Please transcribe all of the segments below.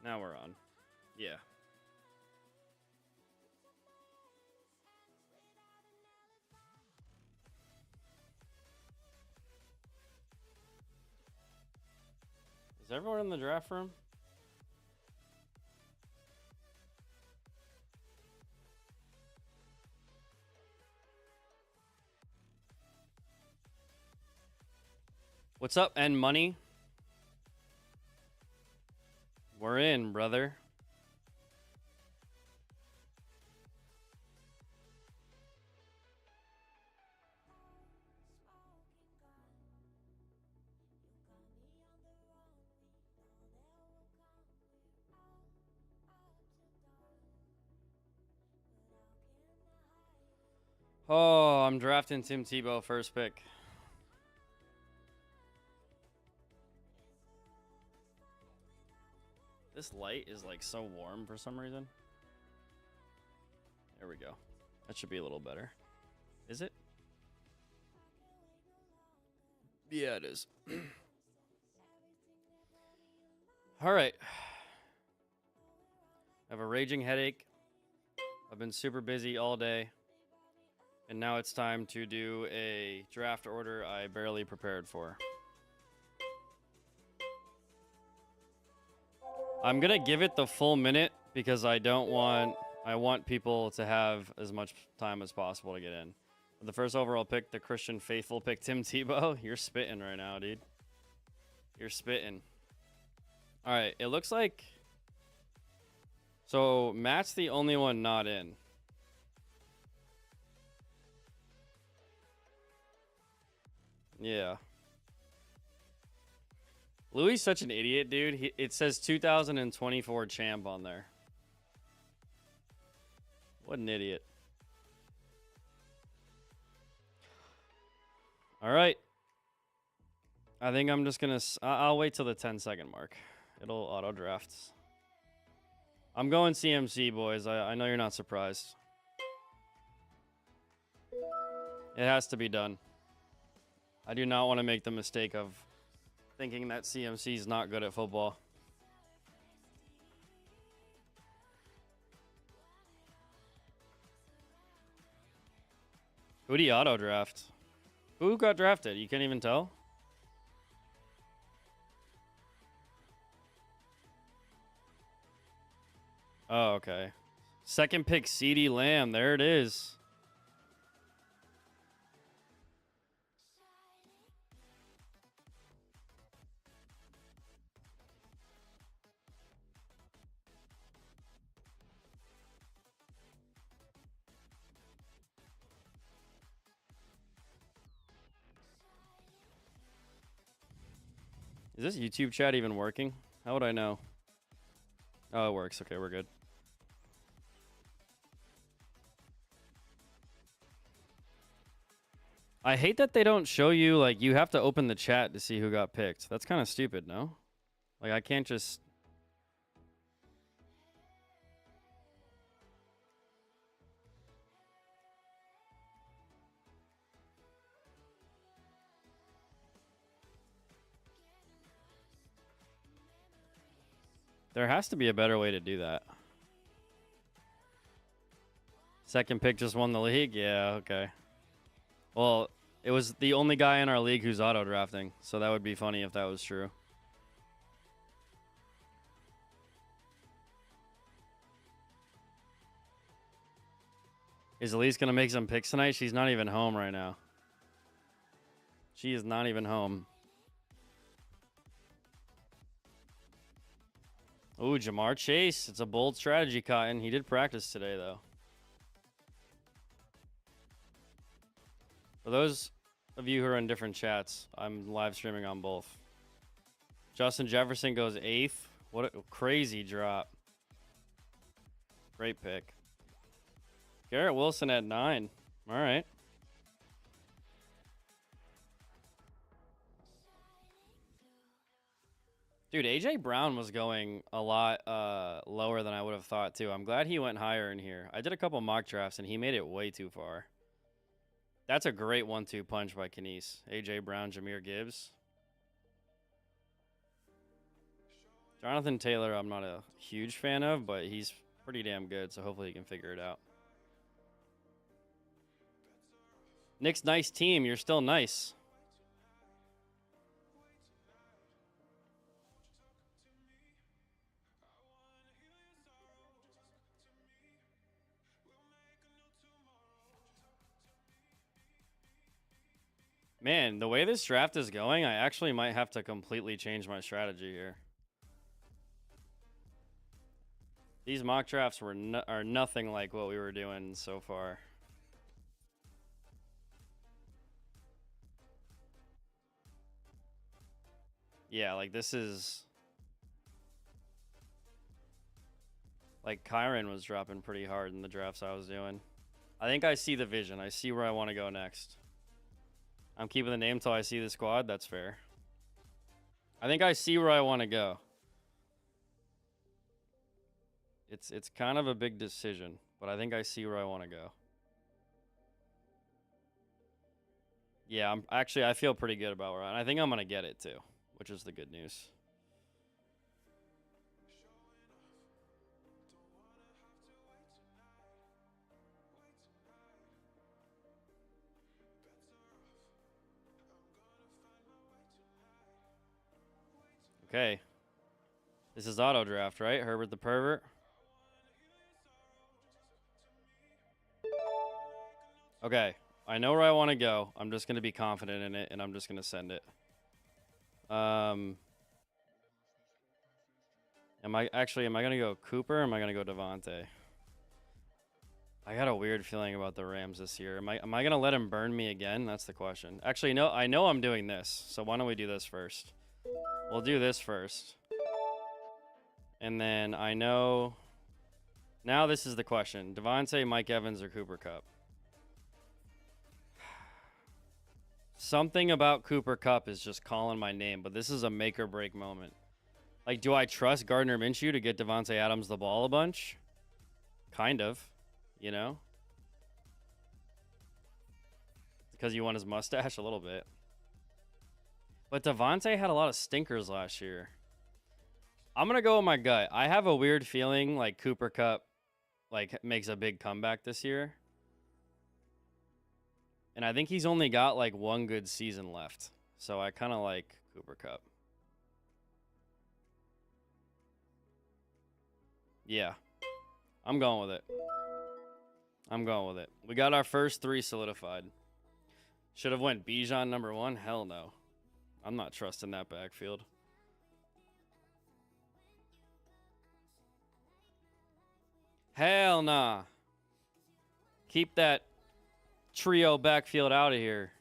Now we're on. Yeah. Is everyone in the draft room? What's up, N Money? We're in, brother. Oh, I'm drafting Tim Tebow first pick. This light is like so warm for some reason. There we go. That should be a little better. Is it? Yeah, it is. All right. I have a raging headache. I've been super busy all day. And now it's time to do a draft order I barely prepared for. I'm going to give it the full minute because I want people to have as much time as possible to get in. The first overall pick, the Christian faithful pick, Tim Tebow. You're spitting right now, dude. You're spitting. All right, it looks like... So, Matt's the only one not in. Yeah. Louis such an idiot, dude. It says 2024 champ on there. What an idiot. All right. I think I'm just going to... I'll wait till the 10-second mark. It'll auto-draft. I'm going CMC, boys. I know you're not surprised. It has to be done. I do not want to make the mistake of thinking that CMC is not good at football. Who'd he auto-draft? Who got drafted? You can't even tell? Oh, okay. Second pick, CeeDee Lamb. There it is. Is this YouTube chat even working? How would I know? Oh, it works. Okay, we're good. I hate that they don't show you, like, you have to open the chat to see who got picked. That's kind of stupid, no? Like, I can't just... There has to be a better way to do that. Second pick just won the league? Yeah, okay. Well, it was the only guy in our league who's auto-drafting, so that would be funny if that was true. Is Elise going to make some picks tonight? She's not even home right now. She is not even home. Ooh, Jamar Chase. It's a bold strategy, Cotton. He did practice today, though. For those of you who are in different chats, I'm live streaming on both. Justin Jefferson goes 8th. What a crazy drop. Great pick. Garrett Wilson at 9. All right. Dude, A.J. Brown was going a lot lower than I would have thought, too. I'm glad he went higher in here. I did a couple mock drafts, and he made it way too far. That's a great 1-2 punch by Kanice. A.J. Brown, Jahmyr Gibbs. Jonathan Taylor, I'm not a huge fan of, but he's pretty damn good, so hopefully he can figure it out. Nick's nice team. You're still nice. Man, the way this draft is going, I actually might have to completely change my strategy here. These mock drafts are nothing like what we were doing so far. Yeah, like this is... Like Kyron was dropping pretty hard in the drafts I was doing. I think I see the vision. I see where I want to go next. I'm keeping the name until I see the squad. That's fair. I think I see where I want to go. It's kind of a big decision, but I think I see where I want to go. Yeah, I feel pretty good about where I think I'm going to get it too, which is the good news. Okay. This is auto draft, right? Herbert the pervert. Okay. I know where I want to go. I'm just going to be confident in it, and I'm just going to send it. Am I going to go Cooper or am I going to go Devontae? I got a weird feeling about the Rams this year. Am I going to let him burn me again? That's the question. Actually, no, I know I'm doing this. So why don't we do this first? We'll do this first. And then I know... Now this is the question. Devontae, Mike Evans, or Cooper Kupp? Something about Cooper Kupp is just calling my name, but this is a make or break moment. Like, do I trust Gardner Minshew to get Devontae Adams the ball a bunch? Kind of, you know? Because you want his mustache a little bit. But Devontae had a lot of stinkers last year. I'm going to go with my gut. I have a weird feeling like Cooper Kupp like makes a big comeback this year. And I think he's only got like one good season left. So I kind of like Cooper Kupp. Yeah. I'm going with it. I'm going with it. We got our first three solidified. Should have went Bijan number 1? Hell no. I'm not trusting that backfield. Hell nah. Keep that trio backfield out of here.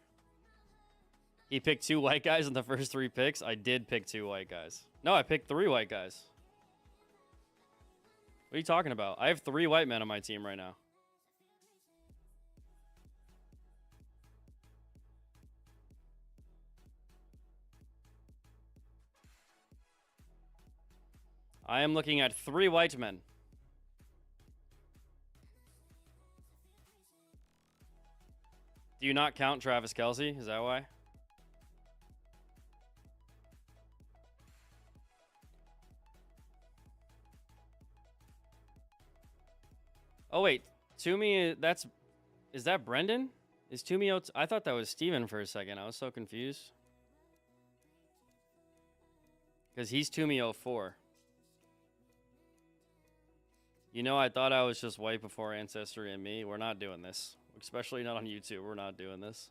He picked 2 white guys in the first 3 picks. I did pick 2 white guys. No, I picked 3 white guys. What are you talking about? I have 3 white men on my team right now. I am looking at 3 white men. Do you not count Travis Kelce? Is that why? Oh, wait. Toomey, is that Brendan? Is Toomey, I thought that was Steven for a second. I was so confused. Because he's Toomey 04. You know, I thought I was just white before Ancestry and me. We're not doing this. Especially not on YouTube. We're not doing this.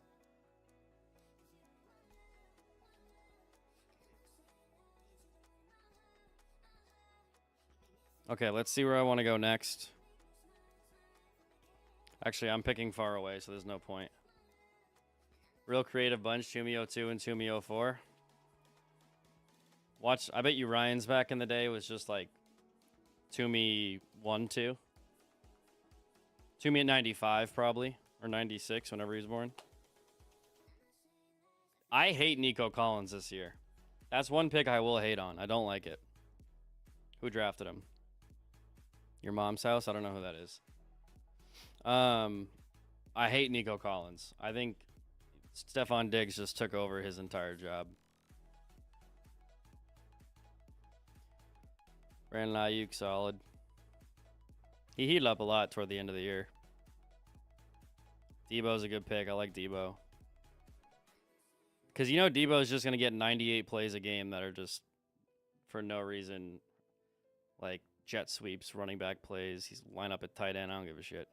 Okay, let's see where I want to go next. Actually, I'm picking far away, so there's no point. Real creative bunch, Toomey 02 and Toomey 04. Watch, I bet you Ryan's back in the day was just like Toomey 1-2. Toomey at 95 probably, or 96 whenever he was born. I hate Nico Collins this year. That's one pick I will hate on. I don't like it. Who drafted him? Your mom's house? I don't know who that is. I hate Nico Collins. I think Stephon Diggs just took over his entire job. Brandon Ayuk, solid. He heated up a lot toward the end of the year. Debo's a good pick. I like Debo. Because you know Debo's just going to get 98 plays a game that are just for no reason, like jet sweeps, running back plays. He's line up at tight end. I don't give a shit.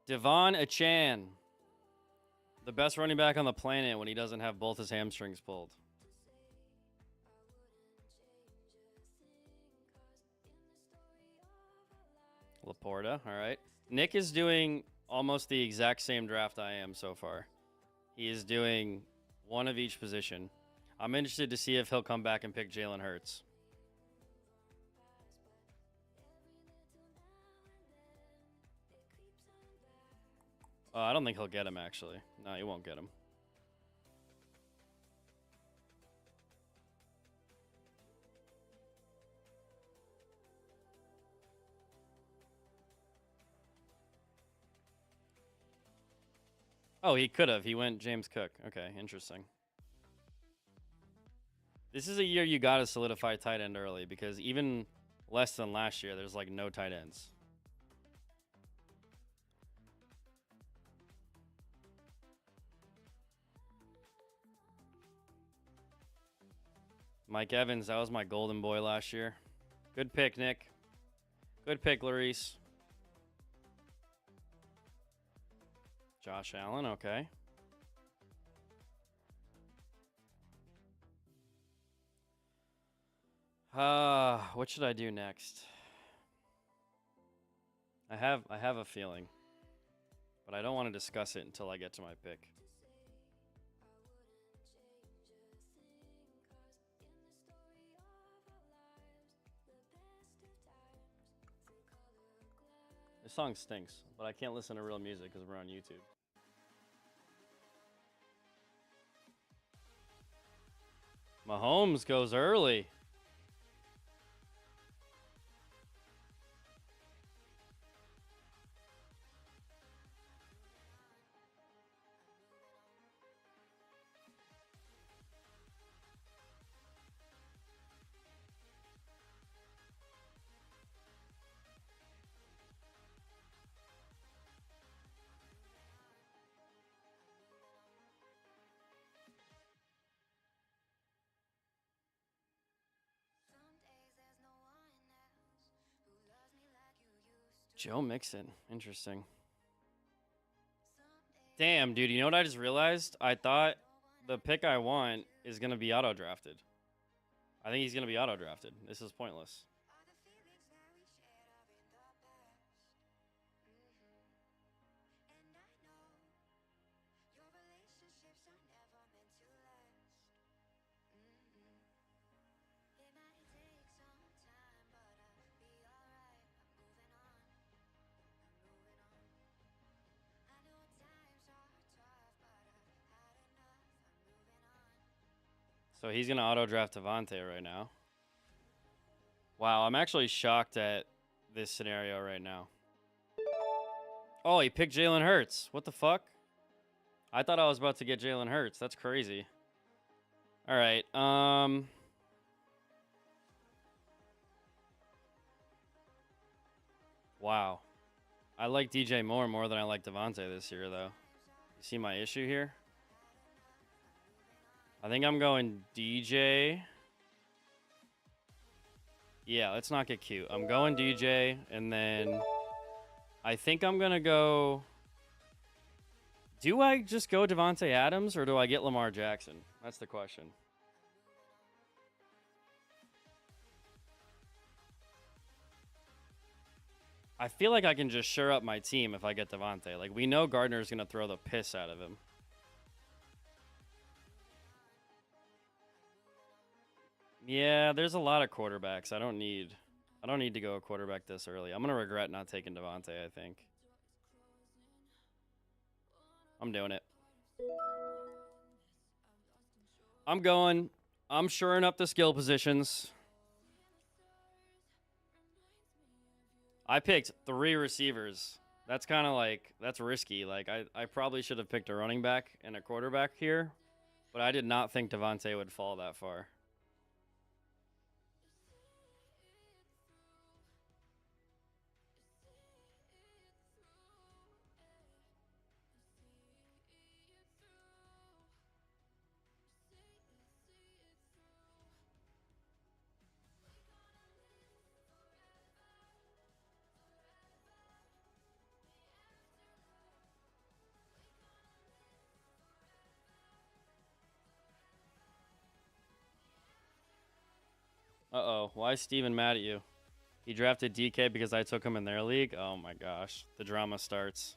Devon Achane. The best running back on the planet when he doesn't have both his hamstrings pulled. Laporta, all right. Nick is doing almost the exact same draft I am so far. He is doing one of each position. I'm interested to see if he'll come back and pick Jalen Hurts. I don't think he'll get him, actually. No, he won't get him. Oh, he could have. He went James Cook. Okay, interesting. This is a year you got to solidify tight end early because even less than last year, there's like no tight ends. Mike Evans, that was my golden boy last year. Good pick, Nick. Good pick, Larice. Josh Allen, okay. What should I do next? I have a feeling, but I don't want to discuss it until I get to my pick. This song stinks, but I can't listen to real music because we're on YouTube. Mahomes goes early. Joe Mixon. Interesting. Damn, dude. You know what I just realized? I thought the pick I want is going to be auto-drafted. I think he's going to be auto-drafted. This is pointless. So he's going to auto-draft Devontae right now. Wow, I'm actually shocked at this scenario right now. Oh, he picked Jalen Hurts. What the fuck? I thought I was about to get Jalen Hurts. That's crazy. All right. Wow. I like DJ Moore more than I like Devontae this year, though. You see my issue here? I think I'm going DJ. Yeah, let's not get cute. I'm going DJ, and then I think I'm going to go... Do I just go Devontae Adams, or do I get Lamar Jackson? That's the question. I feel like I can just shore up my team if I get Devontae. Like, we know Gardner's going to throw the piss out of him. Yeah, there's a lot of quarterbacks. I don't need to go a quarterback this early. I'm gonna regret not taking Devontae, I think. I'm doing it. I'm shoring up the skill positions. I picked 3 receivers. That's kind of like, that's risky. Like, I probably should have picked a running back and a quarterback here, but I did not think Devontae would fall that far. Uh-oh. Why is Steven mad at you? He drafted DK because I took him in their league? Oh my gosh. The drama starts.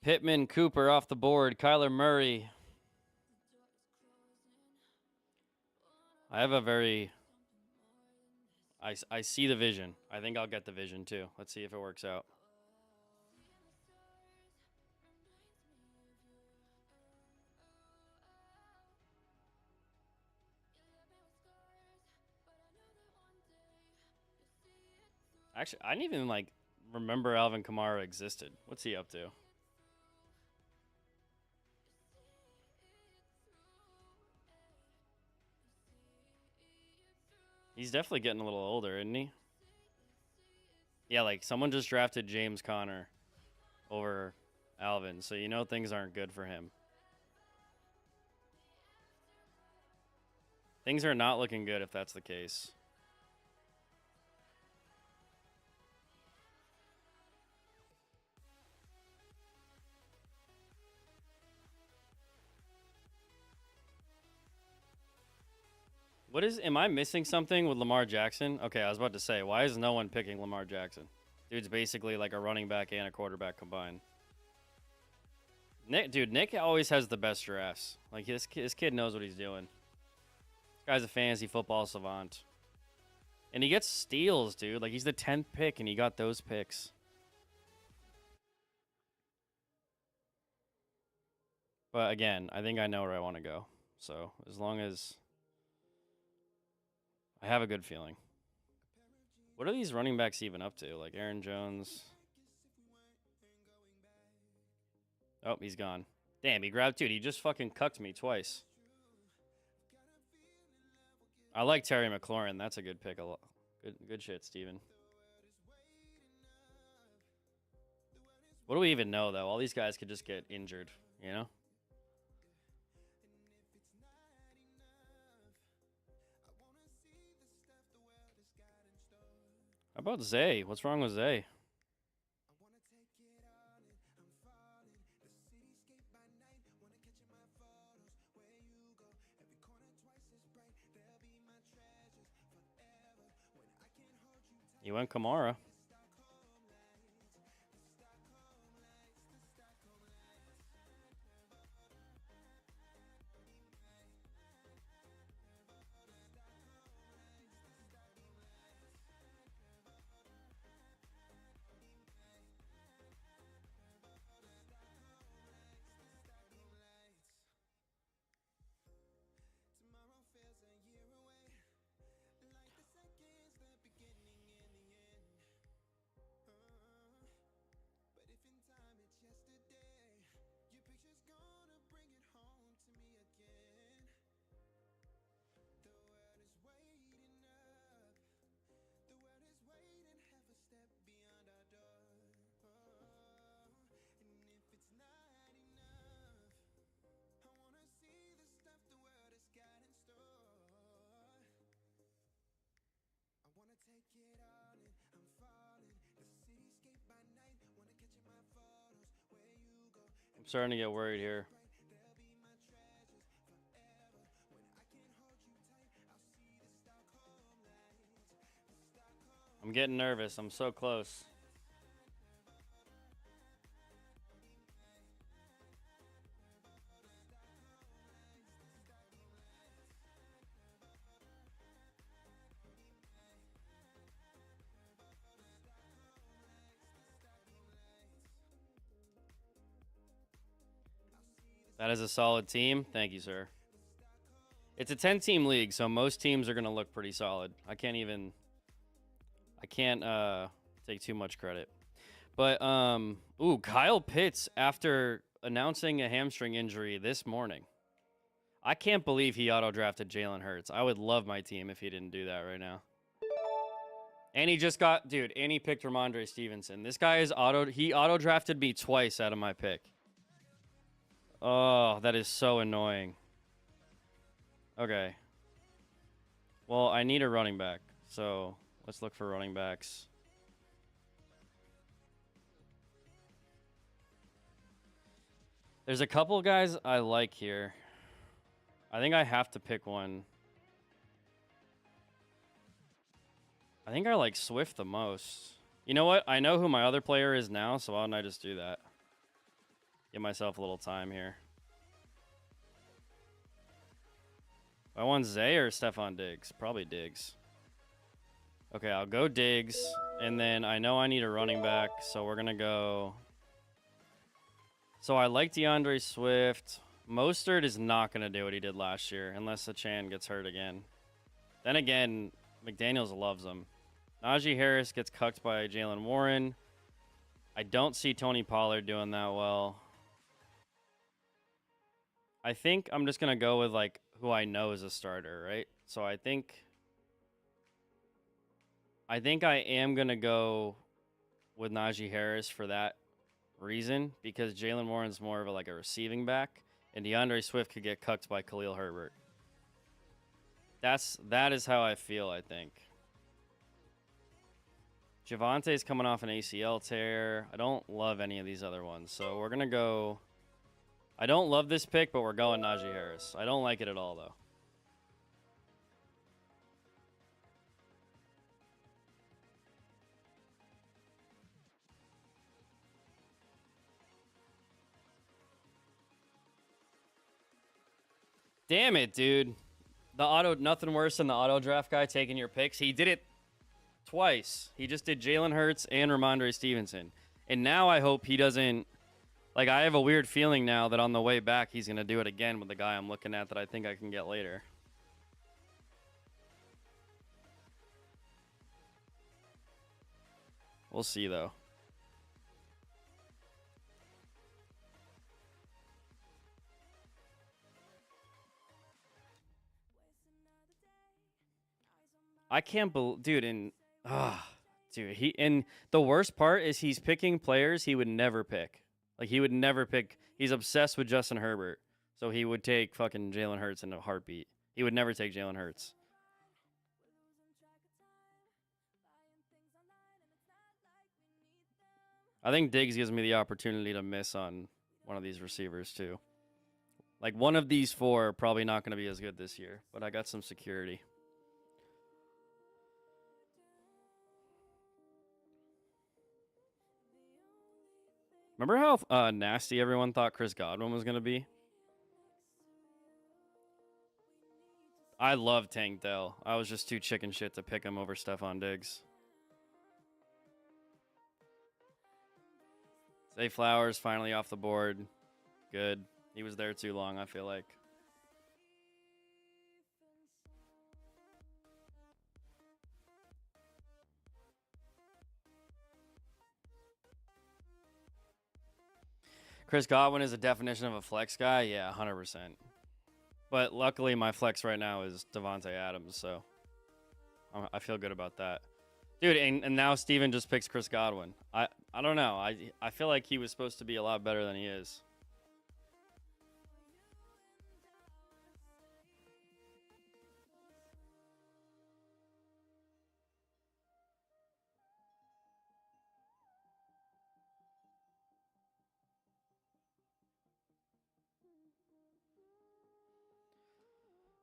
Pittman Cooper off the board. Kyler Murray. I have a very... I see the vision. I think I'll get the vision too. Let's see if it works out. Actually, I didn't even like remember Alvin Kamara existed. What's he up to? He's definitely getting a little older, isn't he? Yeah, like someone just drafted James Conner over Alvin, so you know things aren't good for him. Things are not looking good if that's the case. Am I missing something with Lamar Jackson? Okay, I was about to say, why is no one picking Lamar Jackson? Dude's basically like a running back and a quarterback combined. Nick always has the best drafts. Like, this kid knows what he's doing. This guy's a fantasy football savant. And he gets steals, dude. Like, he's the 10th pick, and he got those picks. But again, I think I know where I want to go. So, as long as I have a good feeling. What are these running backs even up to? Like Aaron Jones. Oh, he's gone. Damn, he grabbed, dude. He just fucking cucked me twice. I like Terry McLaurin. That's a good pick. Good shit, Steven. What do we even know, though? All these guys could just get injured, you know? How about Zay? What's wrong with Zay? He went Kamara. I'm starting to get worried here. I'm getting nervous. I'm so close. That is a solid team. Thank you, sir. It's a 10-team league, so most teams are going to look pretty solid. I can't take too much credit. But Kyle Pitts after announcing a hamstring injury this morning. I can't believe he auto-drafted Jalen Hurts. I would love my team if he didn't do that right now. And he just got, dude, and he picked Ramondre Stevenson. This guy is he auto drafted me twice out of my pick. Oh, that is so annoying. Okay. Well, I need a running back. So let's look for running backs. There's a couple guys I like here. I think I have to pick one. I think I like Swift the most. You know what? I know who my other player is now, so why don't I just do that? Give myself a little time here. I want Zay or Stephon Diggs? Probably Diggs. Okay, I'll go Diggs. And then I know I need a running back, so we're going to go... So I like DeAndre Swift. Mostert is not going to do what he did last year unless Achane gets hurt again. Then again, McDaniels loves him. Najee Harris gets cucked by Jalen Warren. I don't see Tony Pollard doing that well. I think I'm just going to go with like who I know is a starter, right? So I think I am going to go with Najee Harris for that reason, because Jalen Warren's more of a receiving back, and DeAndre Swift could get cucked by Khalil Herbert. That is how I feel, I think. Javante's coming off an ACL tear. I don't love any of these other ones, so we're going to go... I don't love this pick, but we're going Najee Harris. I don't like it at all, though. Damn it, dude. Nothing worse than the auto draft guy taking your picks. He did it twice. He just did Jalen Hurts and Ramondre Stevenson. And now I hope he doesn't... Like, I have a weird feeling now that on the way back, he's going to do it again with the guy I'm looking at that I think I can get later. We'll see, though. I can't believe... Dude, and the worst part is he's picking players he would never pick. Like, he would never pick... He's obsessed with Justin Herbert. So he would take fucking Jalen Hurts in a heartbeat. He would never take Jalen Hurts. I think Diggs gives me the opportunity to miss on one of these receivers, too. Like, one of these four are probably not going to be as good this year. But I got some security. Remember how nasty everyone thought Chris Godwin was going to be? I love Tank Dell. I was just too chicken shit to pick him over Stephon Diggs. Zay Flowers finally off the board. Good. He was there too long, I feel like. Chris Godwin is a definition of a flex guy? Yeah, 100%. But luckily, my flex right now is Davante Adams, so I feel good about that. Dude, and now Steven just picks Chris Godwin. I don't know. I feel like he was supposed to be a lot better than he is.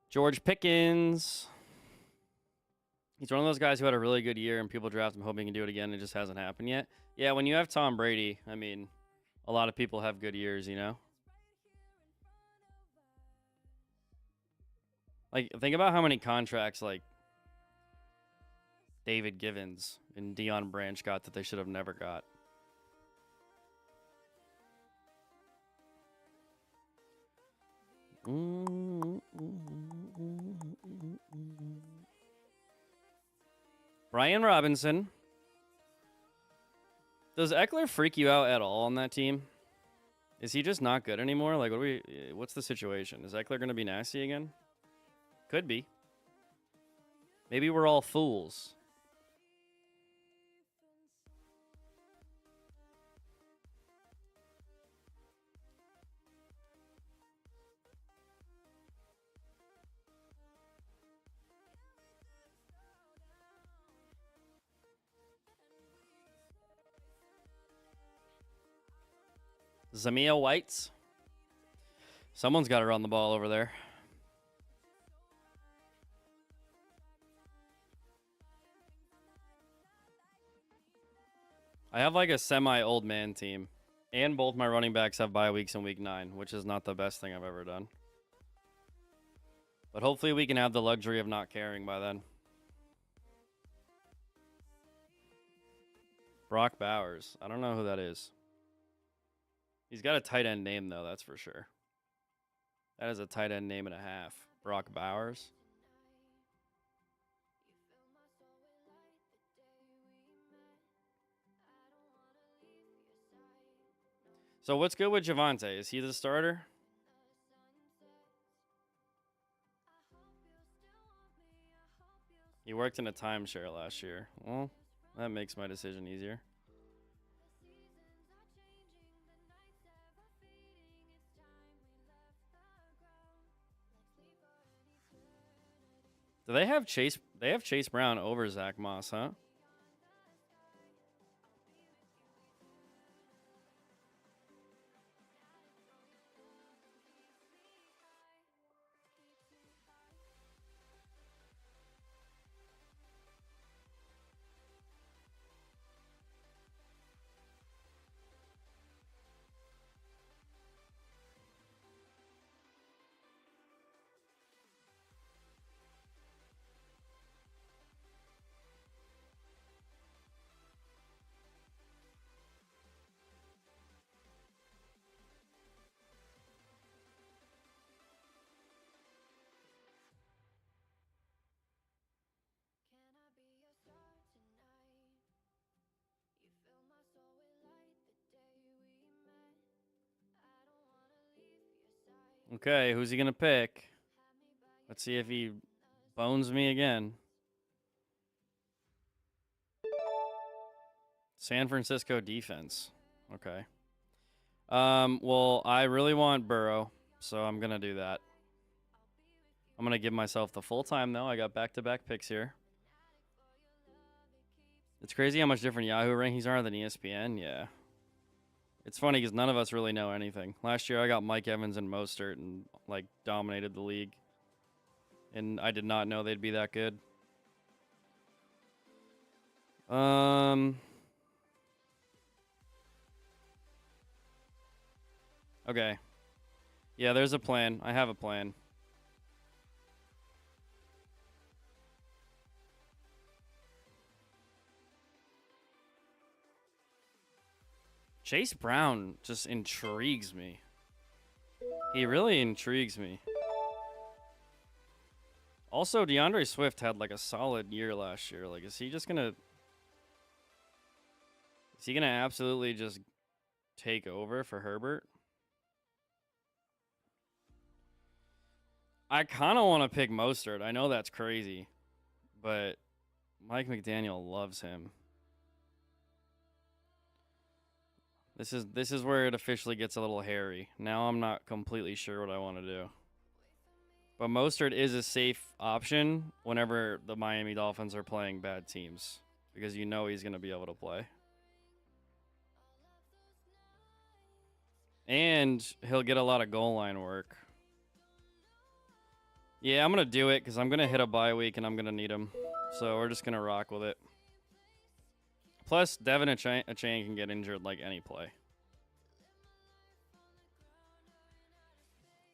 George Pickens. He's one of those guys who had a really good year and people draft him hoping he can do it again. It just hasn't happened yet. Yeah, when you have Tom Brady, I mean, a lot of people have good years, you know? Like, think about how many contracts, like, David Givens and Deion Branch got that they should have never got. Brian Robinson. Does Eckler freak you out at all on that team? Is he just not good anymore? Like, what's the situation? Is Eckler going to be nasty again? Could be. Maybe we're all fools. Zamia Whites. Someone's got to run the ball over there. I have like a semi-old man team. And both my running backs have bye weeks in week 9, which is not the best thing I've ever done. But hopefully we can have the luxury of not caring by then. Brock Bowers. I don't know who that is. He's got a tight end name, though, that's for sure. That is a tight end name and a half. Brock Bowers. So what's good with Javonte? Is he the starter? He worked in a timeshare last year. Well, that makes my decision easier. Do they have Chase? They have Chase Brown over Zach Moss, huh? Okay, who's he going to pick? Let's see if he bones me again. San Francisco defense. Okay. Well, I really want Burrow, so I'm going to do that. I'm going to give myself the full time, though. I got back-to-back picks here. It's crazy how much different Yahoo rankings are than ESPN. Yeah. It's funny because none of us really know anything. Last year, I got Mike Evans and Mostert and, like, dominated the league. And I did not know they'd be that good. Okay. Yeah, there's a plan. I have a plan. Chase Brown just intrigues me. He really intrigues me. Also, DeAndre Swift had like a solid year last year. Like, is he gonna absolutely just take over for Herbert? I kind of want to pick Mostert. I know that's crazy, but Mike McDaniel loves him. This is where it officially gets a little hairy. Now I'm not completely sure what I want to do. But Mostert is a safe option whenever the Miami Dolphins are playing bad teams because you know he's going to be able to play. And he'll get a lot of goal line work. Yeah, I'm going to do it because I'm going to hit a bye week and I'm going to need him. So we're just going to rock with it. Plus, Devin Achane can get injured like any play.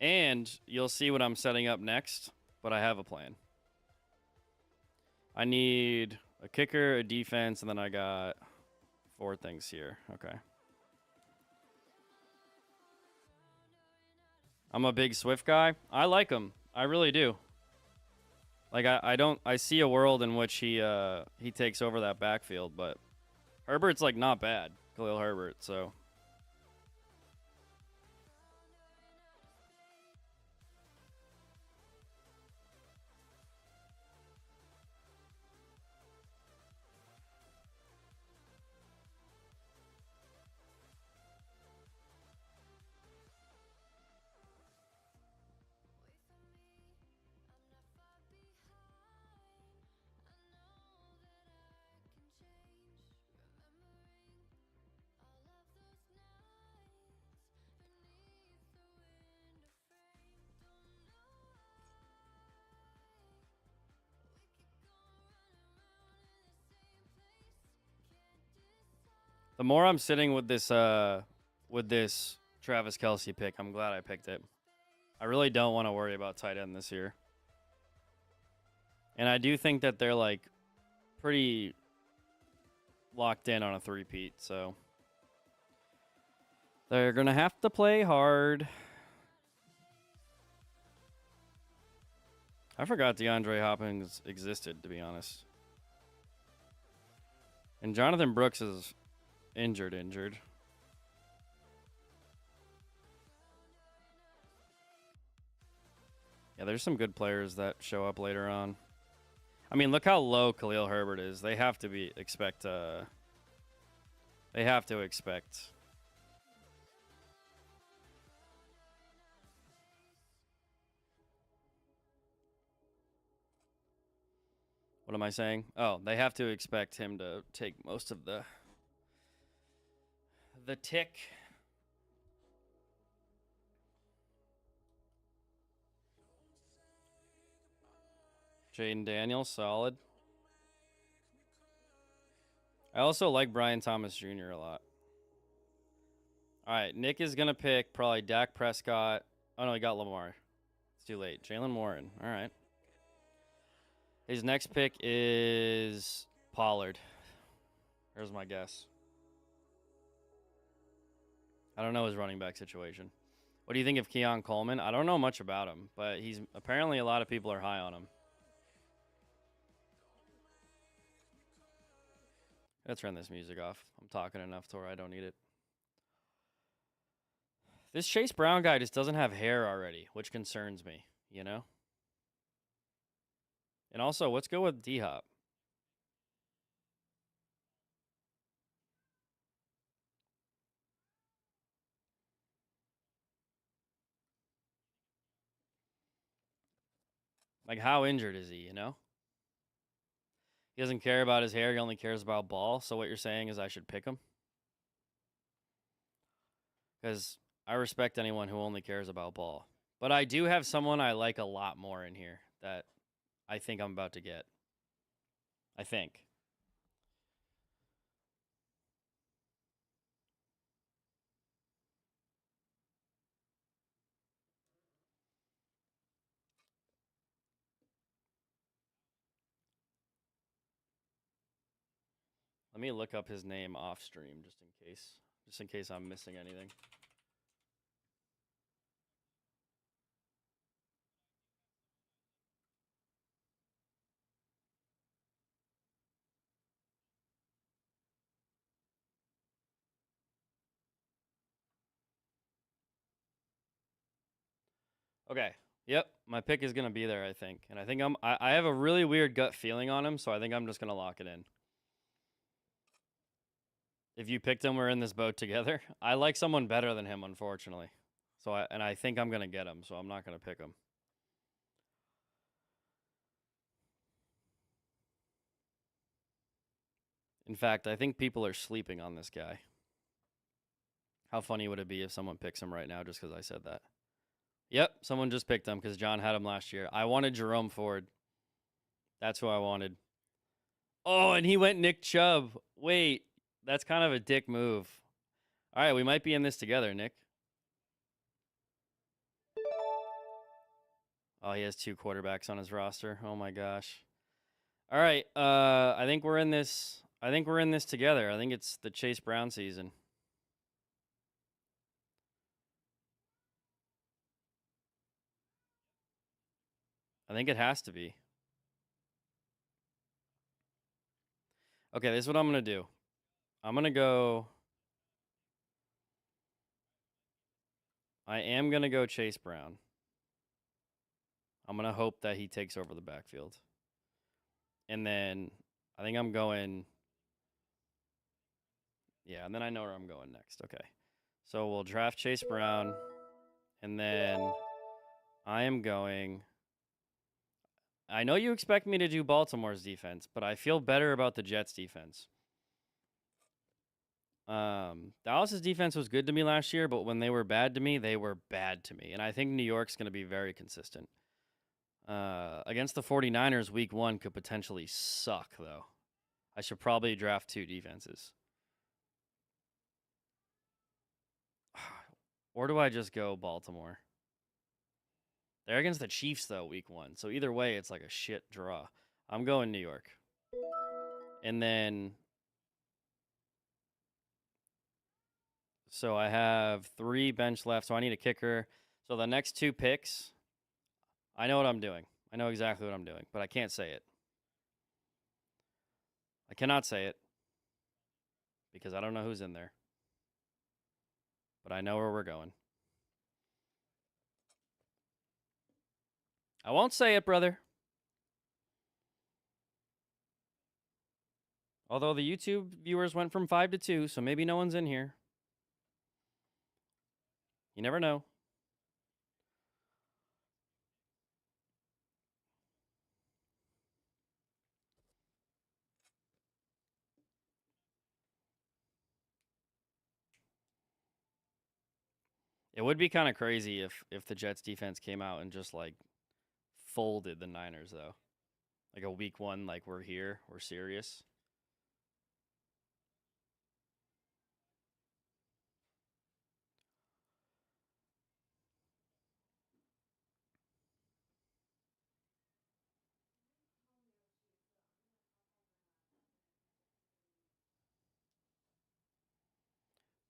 And you'll see what I'm setting up next, but I have a plan. I need a kicker, a defense, and then I got 4 things here. Okay. I'm a big Swift guy. I like him. I really do. Like I see a world in which he takes over that backfield, but Herbert's like not bad. Khalil Herbert, so The more I'm sitting with this Travis Kelce pick, I'm glad I picked it. I really don't want to worry about tight end this year. And I do think that they're like pretty locked in on a three-peat, so they're going to have to play hard. I forgot DeAndre Hopkins existed, to be honest. And Jonathan Brooks is injured. Yeah, there's some good players that show up later on. I mean, look how low Khalil Herbert is. They have to expect. They have to expect. What am I saying? Oh, they have to expect him to take most of the tick. Jaden Daniels, solid. I also like Brian Thomas Jr. a lot. All right, Nick is going to pick probably Dak Prescott. Oh, no, he got Lamar. It's too late. Jalen Warren. All right. His next pick is Pollard. There's my guess. I don't know his running back situation. What do you think of Keon Coleman? I don't know much about him, but he's apparently a lot of people are high on him. Let's turn this music off. I'm talking enough to where I don't need it. This Chase Brown guy just doesn't have hair already, which concerns me, you know? And also, let's go with D-Hop. Like, how injured is he, you know? He doesn't care about his hair. He only cares about ball. So what you're saying is I should pick him? Because I respect anyone who only cares about ball. But I do have someone I like a lot more in here that I think I'm about to get. I think. Let me look up his name off stream just in case I'm missing anything. Okay. Yep, my pick is gonna be there, I think. And I think I have a really weird gut feeling on him, so I think I'm just gonna lock it in. If you picked him, we're in this boat together. I like someone better than him, unfortunately. So I think I'm gonna get him, so I'm not gonna pick him. In fact, I think people are sleeping on this guy. How funny would it be if someone picks him right now just because I said that? Yep, someone just picked him because John had him last year. I wanted Jerome Ford. That's who I wanted. Oh, and he went Nick Chubb. Wait, that's kind of a dick move. All right, we might be in this together, Nick. Oh, he has two quarterbacks on his roster. Oh my gosh. All right, I think we're in this. I think we're in this together. I think it's the Chase Brown season. I think it has to be. Okay, this is what I'm going to do. I'm going to go. I am going to go Chase Brown. I'm going to hope that he takes over the backfield. And then I think I'm going. Yeah, and then I know where I'm going next. Okay. So we'll draft Chase Brown. And then I am going. I know you expect me to do Baltimore's defense, but I feel better about the Jets' defense. Dallas's defense was good to me last year, but when they were bad to me, they were bad to me. And I think New York's going to be very consistent. Against the 49ers, week 1 could potentially suck, though. I should probably draft 2 defenses. Or do I just go Baltimore? They're against the Chiefs, though, week 1. So either way, it's like a shit draw. I'm going New York. And then... So I have 3 bench left, so I need a kicker. So the next 2 picks, I know what I'm doing. I know exactly what I'm doing, but I can't say it. I cannot say it because I don't know who's in there. But I know where we're going. I won't say it, brother. Although the YouTube viewers went from 5 to 2, so maybe no one's in here. You never know. It would be kind of crazy if the Jets defense came out and just like folded the Niners though. Like a week 1, like we're here, we're serious.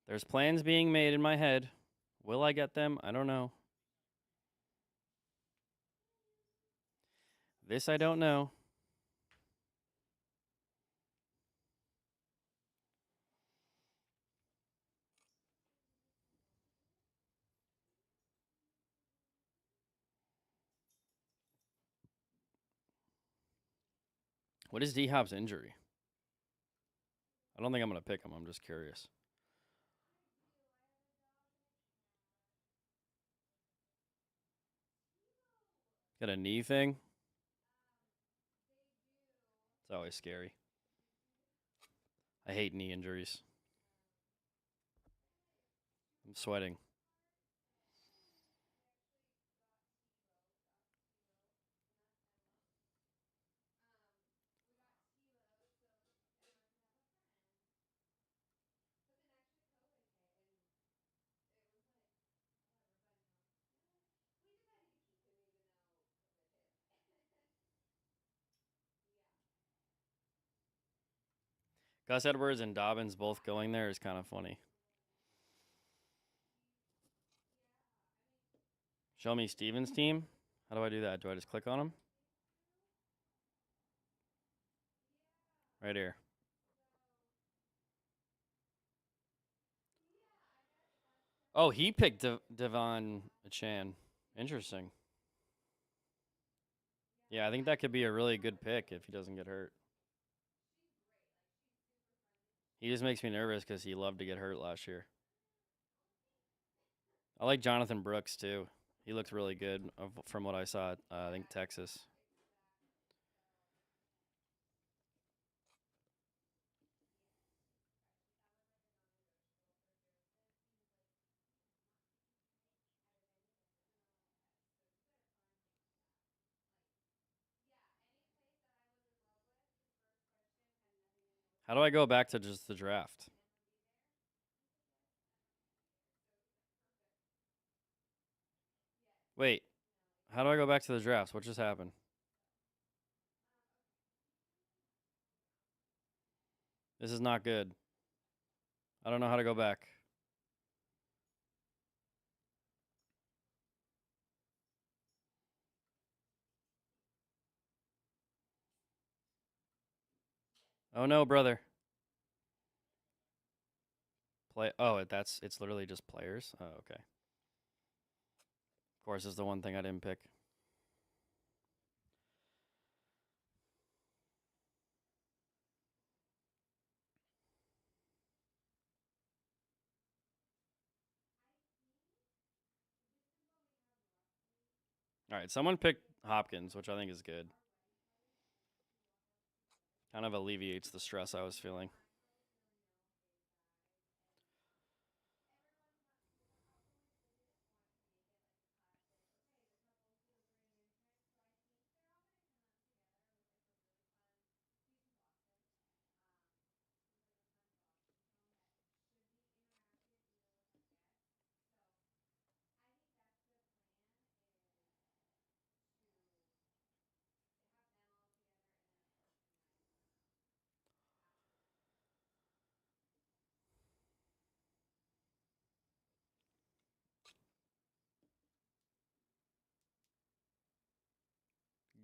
There's plans being made in my head. Will I get them? I don't know. This I don't know. What is D Hop's injury? I don't think I'm going to pick him. I'm just curious. Got a knee thing? It's always scary. I hate knee injuries. I'm sweating. Gus Edwards and Dobbins both going there is kind of funny. Show me Steven's team. How do I do that? Do I just click on him? Right here. Oh, he picked Devon Chan. Interesting. Yeah, I think that could be a really good pick if he doesn't get hurt. He just makes me nervous because he loved to get hurt last year. I like Jonathan Brooks too. He looked really good from what I saw at, I think, Texas. How do I go back to just the draft? Wait, how do I go back to the drafts? What just happened? This is not good. I don't know how to go back. Oh no, brother. Play. Oh, it's literally just players. Oh, okay. Of course, is the one thing I didn't pick. All right, someone picked Hopkins, which I think is good. Kind of alleviates the stress I was feeling.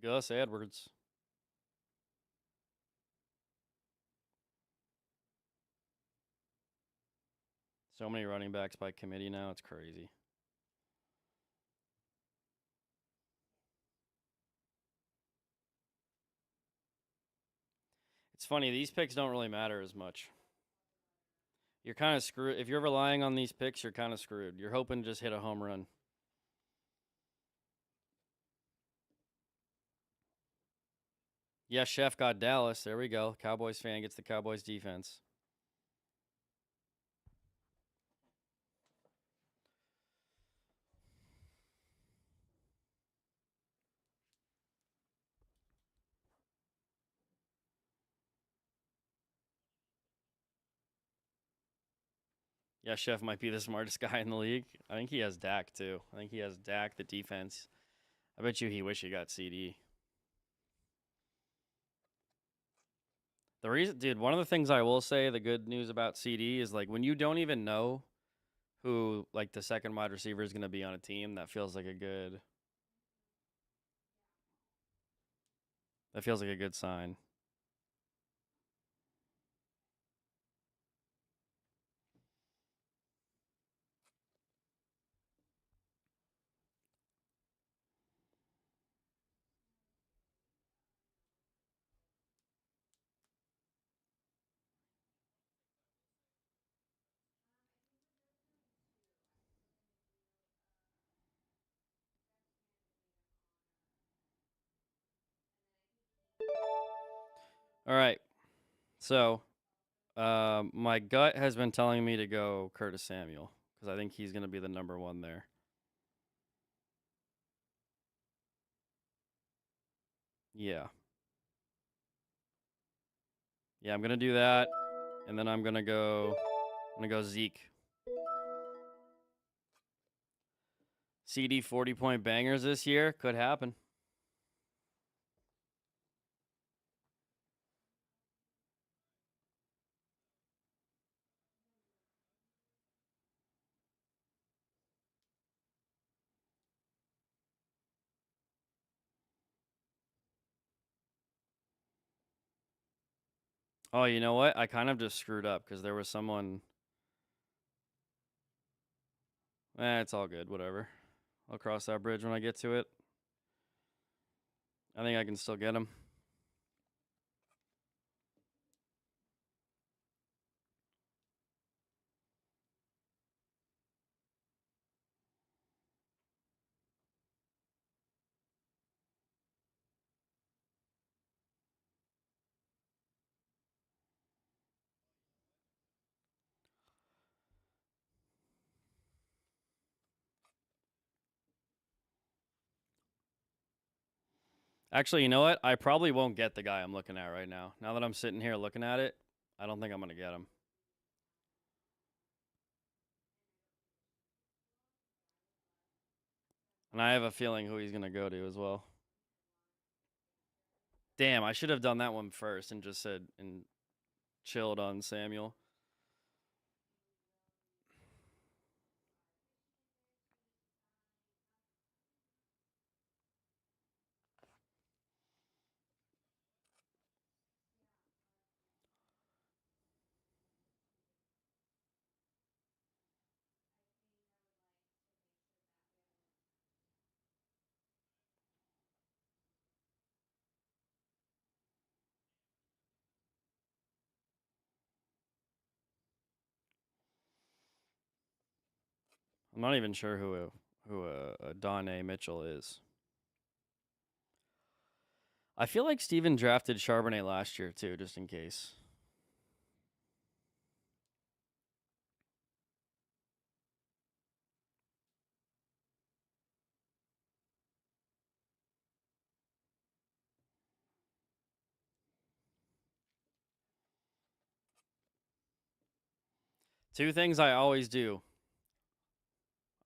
Gus Edwards. So many running backs by committee now. It's crazy. It's funny. These picks don't really matter as much. You're kind of screwed. If you're relying on these picks, you're kind of screwed. You're hoping to just hit a home run. Yeah, Chef got Dallas. There we go. Cowboys fan gets the Cowboys defense. Yeah, Chef might be the smartest guy in the league. I think he has Dak too. I think he has Dak, the defense. I bet you he wish he got CD. The reason, dude, one of the things I will say, the good news about CD is like when you don't even know who like the second wide receiver is going to be on a team, that feels like a good. That feels like a good sign. All right. So, my gut has been telling me to go Curtis Samuel because I think he's going to be the number one there. Yeah. Yeah, I'm going to do that. And then I'm going to go Zeke. CD 40-point bangers this year could happen. Oh, you know what? I kind of just screwed up because there was someone. It's all good. Whatever. I'll cross that bridge when I get to it. I think I can still get him. Actually, you know what? I probably won't get the guy I'm looking at right now. Now that I'm sitting here looking at it, I don't think I'm going to get him. And I have a feeling who he's going to go to as well. Damn, I should have done that one first and just said and chilled on Samuel. I'm not even sure who Donnie Mitchell is. I feel like Steven drafted Charbonnet last year too, just in case. Two things I always do.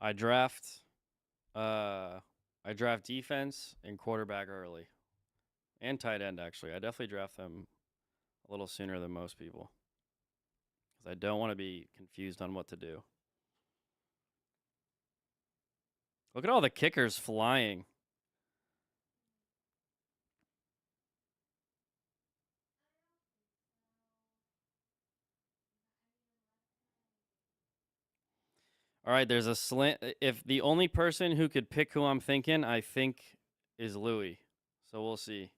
I draft defense and quarterback early. And tight end actually. I definitely draft them a little sooner than most people. Cuz I don't want to be confused on what to do. Look at all the kickers flying. All right, there's a slant. If the only person who could pick who I'm thinking, I think, is Louis. So we'll see.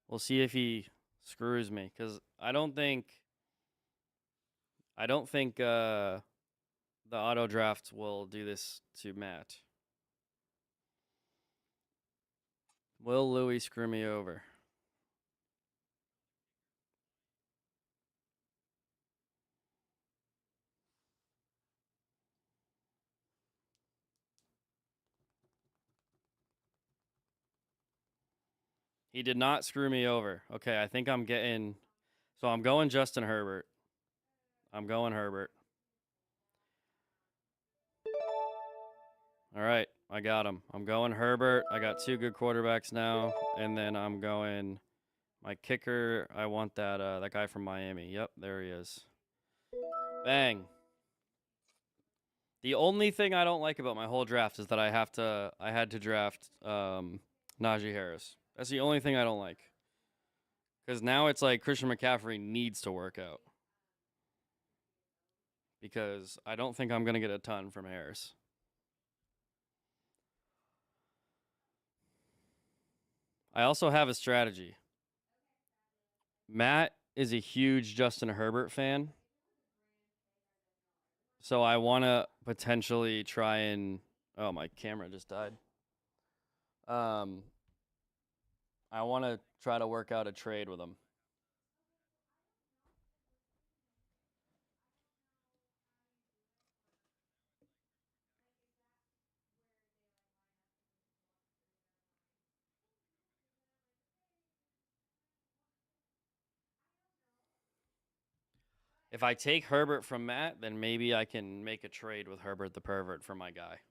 We'll see if he screws me, because I don't think the auto draft will do this to Matt. Will Louis screw me over? He did not screw me over. Okay, I think I'm getting. So I'm going Justin Herbert. I'm going Herbert. All right, I got him. I'm going Herbert. I got two good quarterbacks now, and then I'm going my kicker. I want that guy from Miami. Yep, there he is. Bang. The only thing I don't like about my whole draft is that I had to draft Najee Harris. That's the only thing I don't like. Because now it's like Christian McCaffrey needs to work out. Because I don't think I'm gonna get a ton from Harris. I also have a strategy. Matt is a huge Justin Herbert fan. So I want to potentially try and oh, my camera just died. I want to try to work out a trade with him. If I take Herbert from Matt, then maybe I can make a trade with Herbert the pervert for my guy.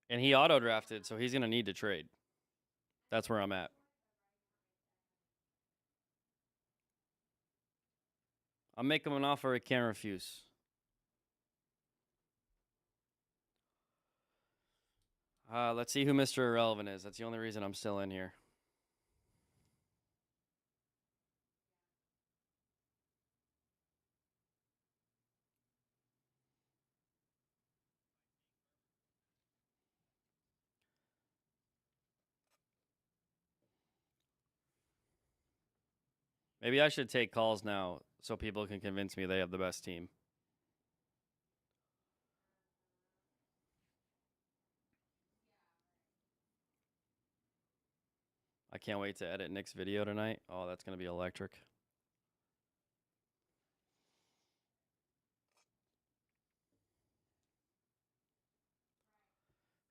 And he auto drafted, so he's going to need to trade. That's where I'm at. I'll make him an offer he can't refuse. Let's see who Mr. Irrelevant is. That's the only reason I'm still in here. Maybe I should take calls now so people can convince me they have the best team. I can't wait to edit Nick's video tonight. Oh, that's going to be electric.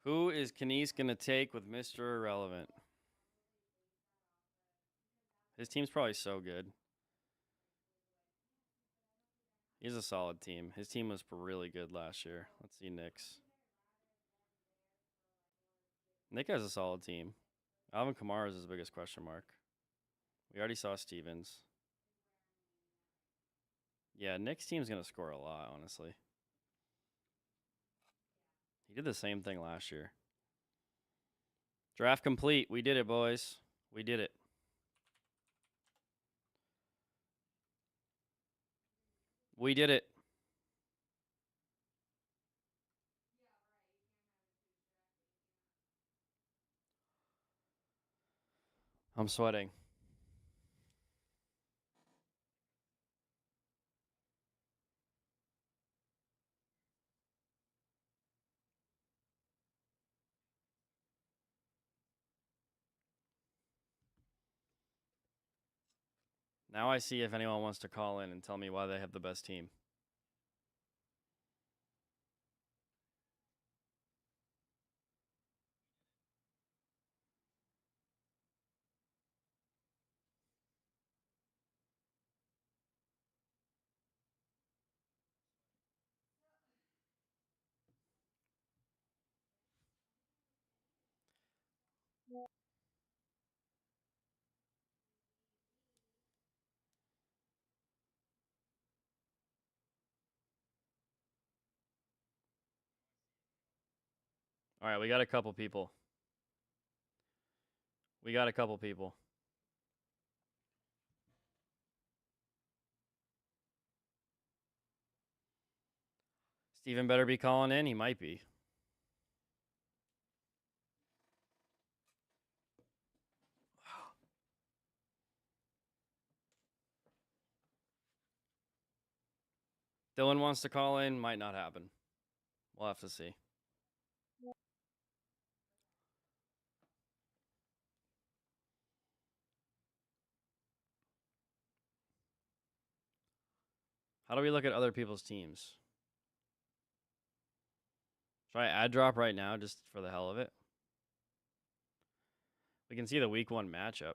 Who is Kanice going to take with Mr. Irrelevant? His team's probably so good. He's a solid team. His team was really good last year. Let's see Nick's. Nick has a solid team. Alvin Kamara is his biggest question mark. We already saw Stevens. Yeah, Nick's team's going to score a lot, honestly. He did the same thing last year. Draft complete. We did it, boys. We did it. We did it. I'm sweating. Now I see if anyone wants to call in and tell me why they have the best team. All right, we got a couple people. We got a couple people. Steven better be calling in. He might be. Dylan wants to call in. Might not happen. We'll have to see. How do we look at other people's teams? Try ad drop right now just for the hell of it. We can see the week 1 matchup.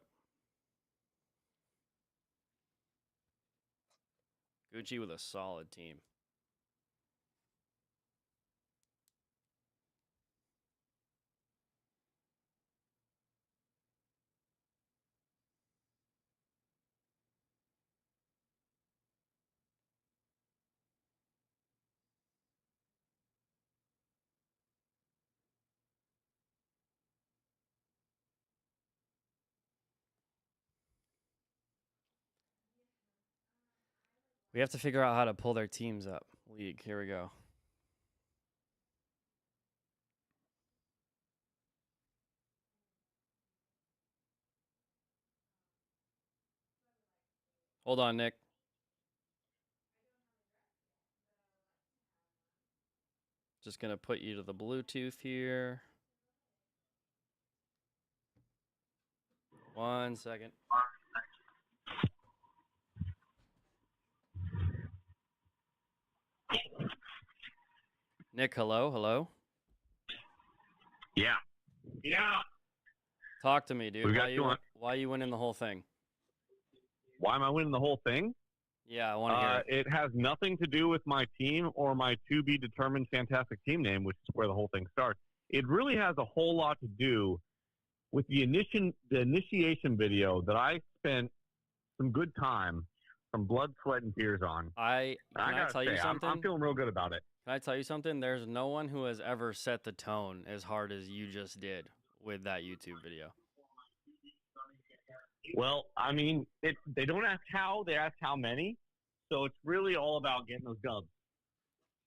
Gucci with a solid team. We have to figure out how to pull their teams up. League, here we go. Hold on, Nick. Just going to put you to the Bluetooth here. 1 second. Nick, hello? Yeah. Talk to me, dude. Why you winning the whole thing? Why am I winning the whole thing? Yeah, I want to hear it. It has nothing to do with my team or my to-be-determined fantastic team name, which is where the whole thing starts. It really has a whole lot to do with the initiation video that I spent some good time, some blood, sweat, and tears on. Can I tell you something? I'm feeling real good about it. Can I tell you something? There's no one who has ever set the tone as hard as you just did with that YouTube video. Well, I mean, they don't ask how, they ask how many. So it's really all about getting those dubs.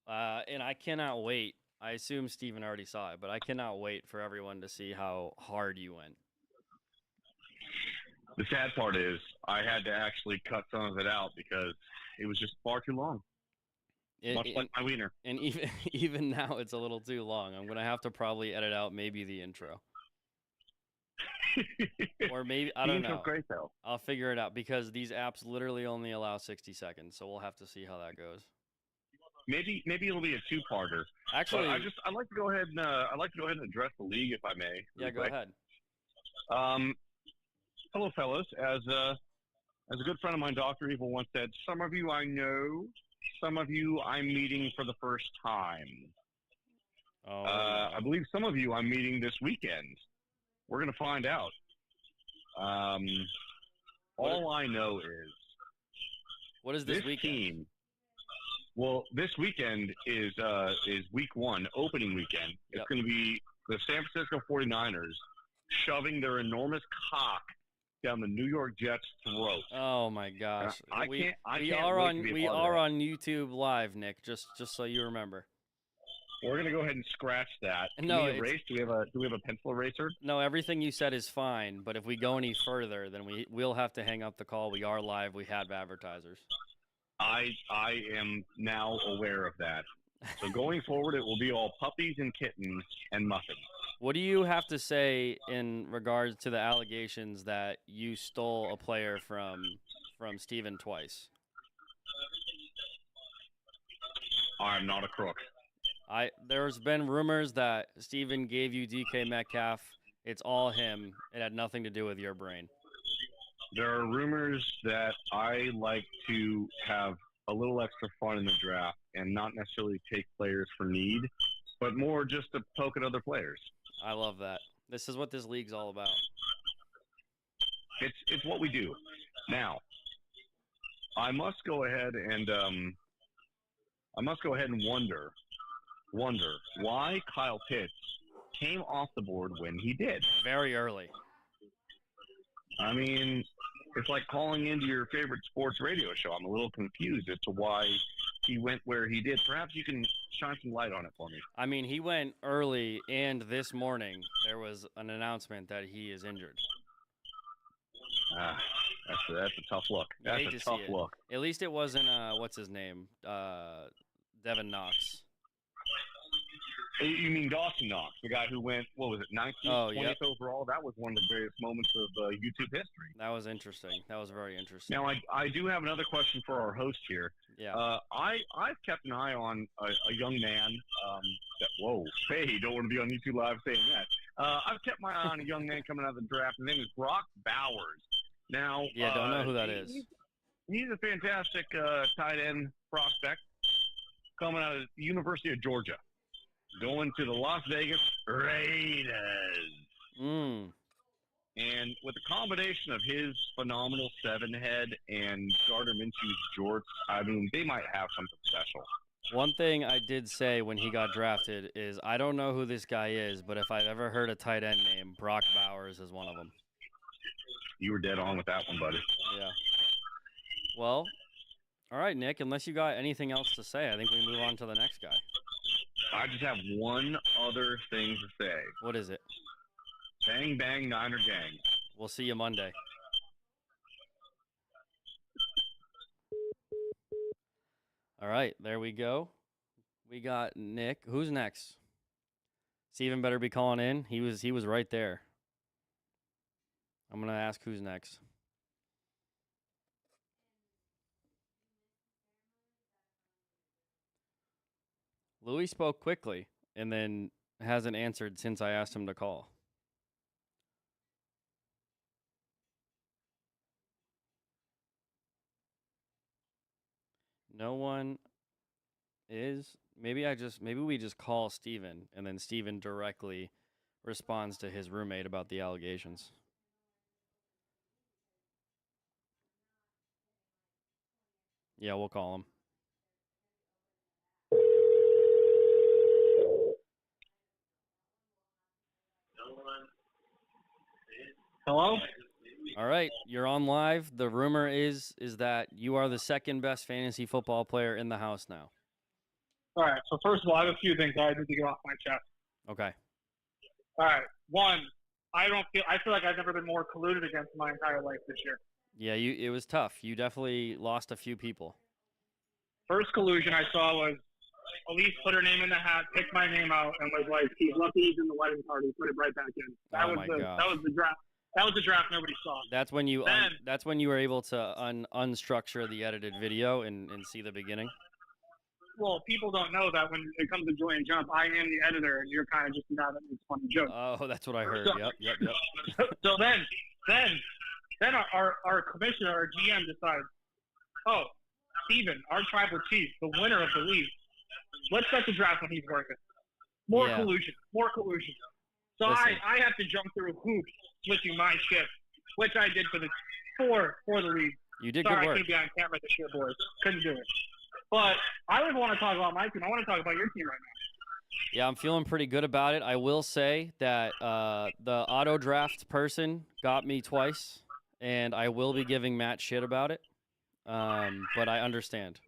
And I cannot wait. I assume Steven already saw it, but I cannot wait for everyone to see how hard you went. The sad part is I had to actually cut some of it out because it was just far too long. Much like my wiener. And even now, it's a little too long. I'm going to have to probably edit out maybe the intro. Or maybe, I don't know. Great, though. I'll figure it out because these apps literally only allow 60 seconds. So we'll have to see how that goes. Maybe it'll be a two-parter. Actually, I'd like to go ahead and address the league if I may. Yeah, go ahead. Hello, fellas. As a good friend of mine, Dr. Evil, once said, some of you I know, some of you I'm meeting for the first time. Oh, I believe some of you I'm meeting this weekend. We're going to find out. All I know is... What is this weekend? Team, well, this weekend is week 1, opening weekend. It's going to be the San Francisco 49ers shoving their enormous cock down the New York Jets' throat. Oh my gosh! We are on YouTube Live, Nick. Just so you remember. We're gonna go ahead and scratch that. No, do we have a pencil eraser? No, everything you said is fine. But if we go any further, then we'll have to hang up the call. We are live. We have advertisers. I am now aware of that. So going forward, it will be all puppies and kittens and muffins. What do you have to say in regards to the allegations that you stole a player from Steven twice? I'm not a crook. There's been rumors that Steven gave you DK Metcalf. It's all him. It had nothing to do with your brain. There are rumors that I like to have a little extra fun in the draft and not necessarily take players for need, but more just to poke at other players. I love that. This is what this league's all about. It's what we do. Now, I must go ahead and wonder why Kyle Pitts came off the board when he did. Very early. I mean, it's like calling into your favorite sports radio show. I'm a little confused as to why he went where he did. Perhaps you can shine some light on it for me. I mean, he went early, and this morning there was an announcement that he is injured. That's a tough look. You That's hate a to see tough it. look. At least it wasn't what's his name, Devin Knox. You mean Dawson Knox, the guy who went, what was it, 19th, 20th overall? That was one of the greatest moments of YouTube history. That was interesting. That was very interesting. Now, I do have another question for our host here. Yeah. I've kept an eye on a young man hey, don't want to be on YouTube Live saying that. I've kept my eye on a young man coming out of the draft. His name is Brock Bowers. Now, don't know who that is. He's a fantastic tight end prospect coming out of the University of Georgia. Going to the Las Vegas Raiders. Mm. And with the combination of his phenomenal 7-head and Gardner Minshew's jorts, I mean, they might have something special. One thing I did say when he got drafted is I don't know who this guy is, but if I've ever heard a tight end name, Brock Bowers is one of them. You were dead on with that one, buddy. Yeah. Well, all right, Nick, unless you got anything else to say, I think we move on to the next guy. I just have one other thing to say. What is it? Bang, bang, Niner gang. We'll see you Monday. All right, there we go. We got Nick. Who's next? Steven better be calling in. He was right there. I'm going to ask who's next. Louis spoke quickly and then hasn't answered since I asked him to call. No one is. Maybe we just call Steven and then Steven directly responds to his roommate about the allegations. Yeah, we'll call him. Hello? All right, you're on live. The rumor is that you are the second best fantasy football player in the house now. All right, so first of all, I have a few things I need to get off my chest. Okay. All right, one, I feel like I've never been more colluded against my entire life this year. Yeah, it was tough. You definitely lost a few people. First collusion I saw was Elise put her name in the hat, picked my name out, and was like, he's lucky he's in the wedding party, put it right back in. That was the draft. That was the draft nobody saw. That's when you were able to unstructure the edited video and see the beginning. Well, people don't know that when it comes to Joy and Jump, I am the editor, and you're kind of just the guy that makes funny jokes. Oh, that's what I heard. So, Yep. So then our commissioner, our GM decides, oh, Steven, our tribal chief, the winner of the league, let's set the draft when he's working. More collusion. So Listen. I have to jump through hoops switching my shift, which I did for the league. You did Sorry, good I work. couldn't be on camera this year, boys. Couldn't do it. But I would want to talk about my team. I want to talk about your team right now. Yeah, I'm feeling pretty good about it. I will say that the auto draft person got me twice, and I will be giving Matt shit about it. But I understand.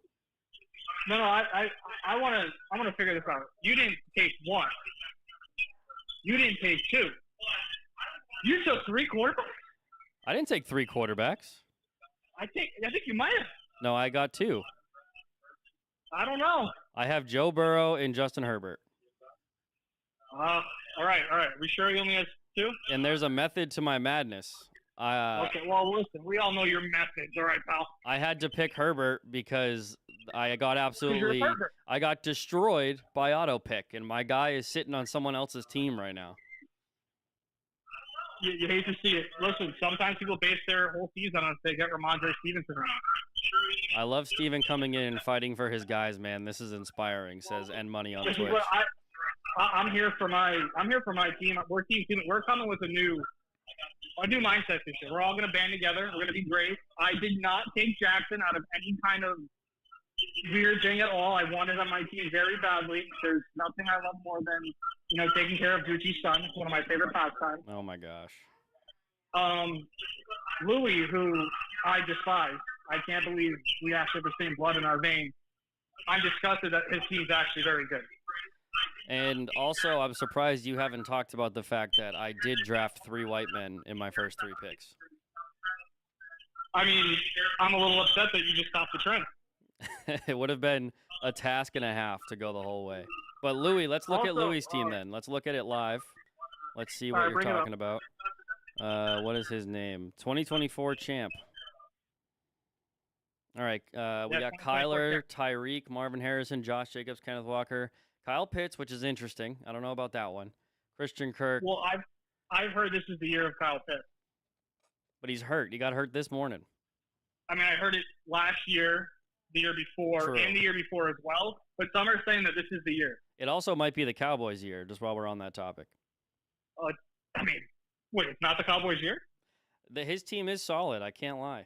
No, I want to figure this out. You didn't take one. You didn't take two. You took 3 quarterbacks. I didn't take 3 quarterbacks. I think you might have. No, I got 2. I don't know. I have Joe Burrow and Justin Herbert. All right. We sure he only has 2? And there's a method to my madness. Okay, well, listen, we all know your methods. All right, pal. I had to pick Herbert because I got destroyed by auto pick, and my guy is sitting on someone else's team right now. You hate to see it. Listen, sometimes people base their whole season on if they get Ramondre Stevenson or not. I love Steven coming in and fighting for his guys, man. This is inspiring, says N Money on Twitch. I'm here for my team. We're coming with a new mindset this year. We're all going to band together. We're going to be great. I did not take Jackson out of any kind of weird thing at all. I wanted on my team very badly. There's nothing I love more than, taking care of Gucci's son. It's one of my favorite pastimes. Oh, my gosh. Louis, who I despise. I can't believe we actually have the same blood in our veins. I'm disgusted that his team's actually very good. And also, I'm surprised you haven't talked about the fact that I did draft 3 white men in my first 3 picks. I mean, I'm a little upset that you just stopped the trend. It would have been a task and a half to go the whole way. But Louis, let's look at Also, Louis' team then. Let's look at it live. Let's see what All right, you're bring it up. talking about. What is his name? 2024 champ. All right, we Yeah, got 2024 Kyler, Tyreek, Marvin Harrison, Josh Jacobs, Kenneth Walker, Kyle Pitts, which is interesting. I don't know about that one. Christian Kirk, Well, I've heard this is the year of Kyle Pitts. but he's hurt. He got hurt this morning. I mean, I heard it last year, the year before, True. and the year before as well. But some are saying that this is the year. It also might be the Cowboys' year, just while we're on that topic. I mean, wait, it's not the Cowboys' year? His team is solid. I can't lie.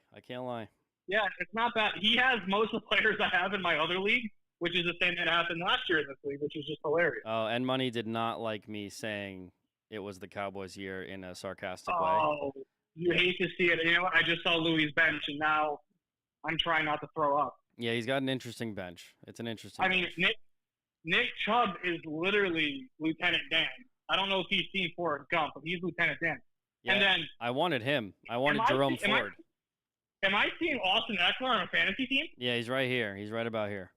Yeah, it's not bad. He has most of the players I have in my other league, which is the same that happened last year in this league, which is just hilarious. Oh, and Money did not like me saying it was the Cowboys' year in a sarcastic way. Oh, you hate to see it. You know what? I just saw Louis' bench, and now I'm trying not to throw up. Yeah, he's got an interesting bench. It's an interesting I mean, bench. Nick Chubb is literally Lieutenant Dan. I don't know if he's seen Forrest Gump, but he's Lieutenant Dan. Yeah, And then, I wanted him. I wanted I Jerome see- am I- Ford. am I seeing Austin Eckler on a fantasy team? Yeah, he's right here. He's right about here.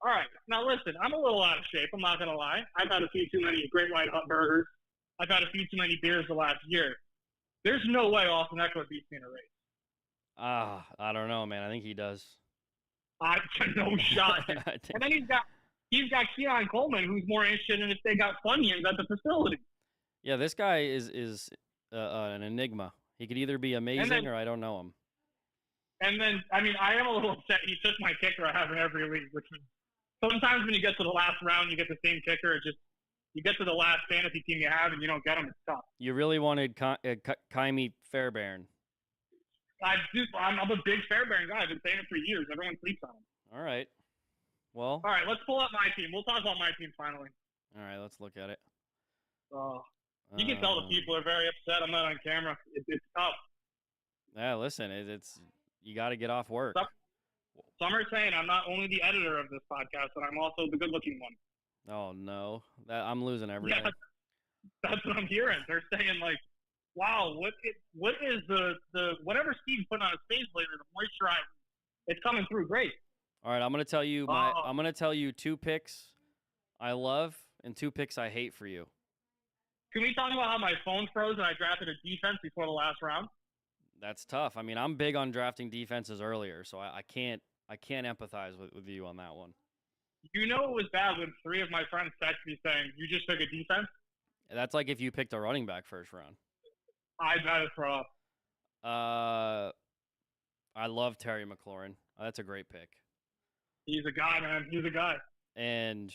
All right. Now, listen, I'm a little out of shape. I'm not going to lie. I've had a few too many Great White Hut burgers. I've had a few too many beers the last year. There's no way Austin Eckler beats me in a race. I don't know, man. I think he does. No shot. I think- And then he's got Keon Coleman, who's more interested in if they got Funyuns at the facility. yeah, this guy is an enigma. He could either be amazing or I don't know him. And then, I mean, I am a little upset. He took my kicker I have in every league, which is sometimes when you get to the last round, you get the same kicker. It just you get to the last fantasy team you have and you don't get him. It's tough. You really wanted Kaimi Fairbairn. I'm a big Fairbairn guy. I've been saying it for years. Everyone sleeps on him. All right. Well, All right, let's pull up my team. We'll talk about my team finally. all right. Let's look at it. You can tell the people are very upset. I'm not on camera. It's tough. Yeah, listen, it's you got to get off work. Stop. Some are saying I'm not only the editor of this podcast, but I'm also the good-looking one. Oh no, I'm losing everything. Yeah, that's what I'm hearing. They're saying like, "Wow, what is the whatever Steve's putting on his face lately? The moisturizer, it's coming through great." All right, I'm gonna tell you I'm gonna tell you 2 picks I love and 2 picks I hate for you. Can we talk about how my phone froze and I drafted a defense before the last round? That's tough. I mean, I'm big on drafting defenses earlier, so I can't empathize with you on that one. You know it was bad when 3 of my friends texted me saying, "You just took a defense." That's like if you picked a running back first round. I'd rather throw up. I love Terry McLaurin. That's a great pick. He's a guy, man. He's a guy. And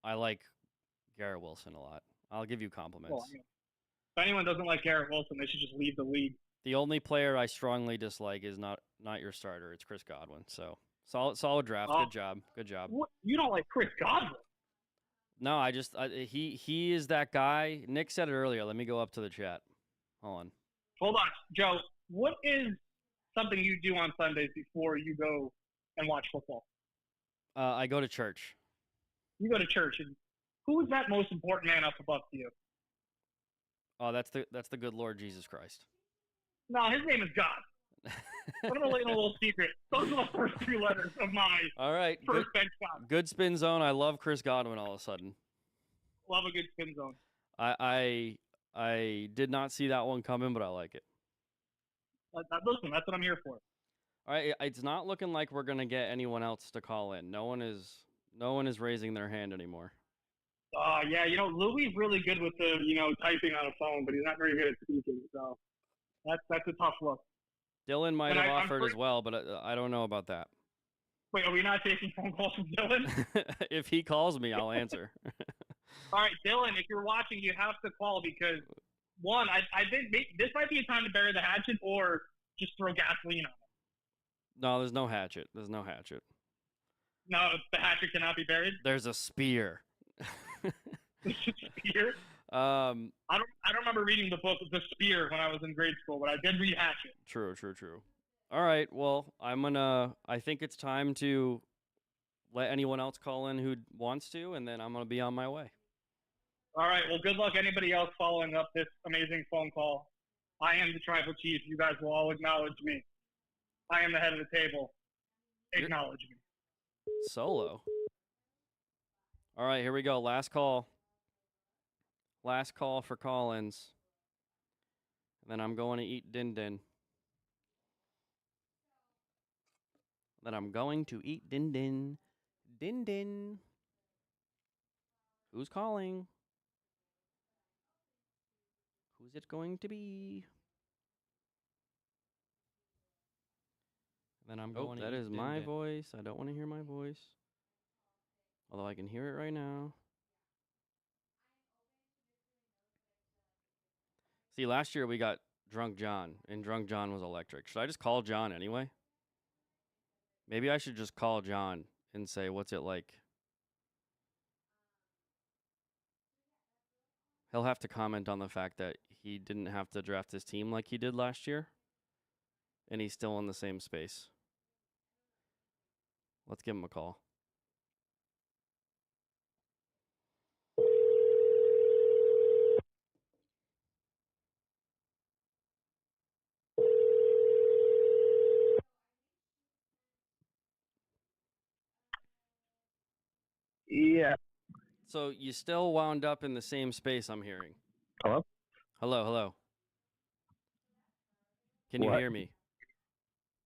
I like Garrett Wilson a lot. I'll give you compliments. Well, I mean, if anyone doesn't like Garrett Wilson, they should just leave the league. The only player I strongly dislike is not your starter. It's Chris Godwin. So solid draft. Oh. Good job. What? You don't like Chris Godwin? No, he is that guy. Nick said it earlier. Let me go up to the chat. Hold on. Hold on, Joe. What is something you do on Sundays before you go and watch football? I go to church. You go to church, and who is that most important man up above to you? Oh, that's the good Lord Jesus Christ. No, his name is God. I'm gonna let you know a little secret. Those are the first 2 letters of my All right. first bench God. Good spin zone. I love Chris Godwin all of a sudden. Love a good spin zone. I did not see that one coming, but I like it. Listen, that's what I'm here for. All right, it's not looking like we're gonna get anyone else to call in. No one is raising their hand anymore. Yeah, you know, Louis is really good with the, typing on a phone, but he's not very good at speaking. So that's a tough look. Dylan might And have I'm offered as well, but I don't know about that. Wait, are we not taking phone calls from Dylan? If he calls me, I'll answer. All right, Dylan, if you're watching, you have to call because, one, I think this might be a time to bury the hatchet or just throw gasoline on it. No, there's no hatchet. There's no hatchet. No, the hatchet cannot be buried. There's a spear. Spear? Um, I don't remember reading the book The Spear when I was in grade school, but I did read Hatchet. True. All right. Well, I think it's time to let anyone else call in who wants to, and then I'm going to be on my way. All right. Well, good luck anybody else following up this amazing phone call. I am the tribal chief. You guys will all acknowledge me. I am the head of the table. Acknowledge me. Solo. All right, here we go. Last call. Last call for Collins. And then I'm going to eat Din Din. Then I'm going to eat Din Din. Din Din. Who's calling? Who's it going to be? Then I'm going to that is my voice. I don't want to hear my voice. Although I can hear it right now. See, last year we got Drunk John, and Drunk John was electric. Should I just call John anyway? Maybe I should just call John and say, what's it like? He'll have to comment on the fact that he didn't have to draft his team like he did last year. And he's still in the same space. Let's give him a call. Yeah. So you still wound up in the same space, I'm hearing. Hello? Hello. Can you What? hear me?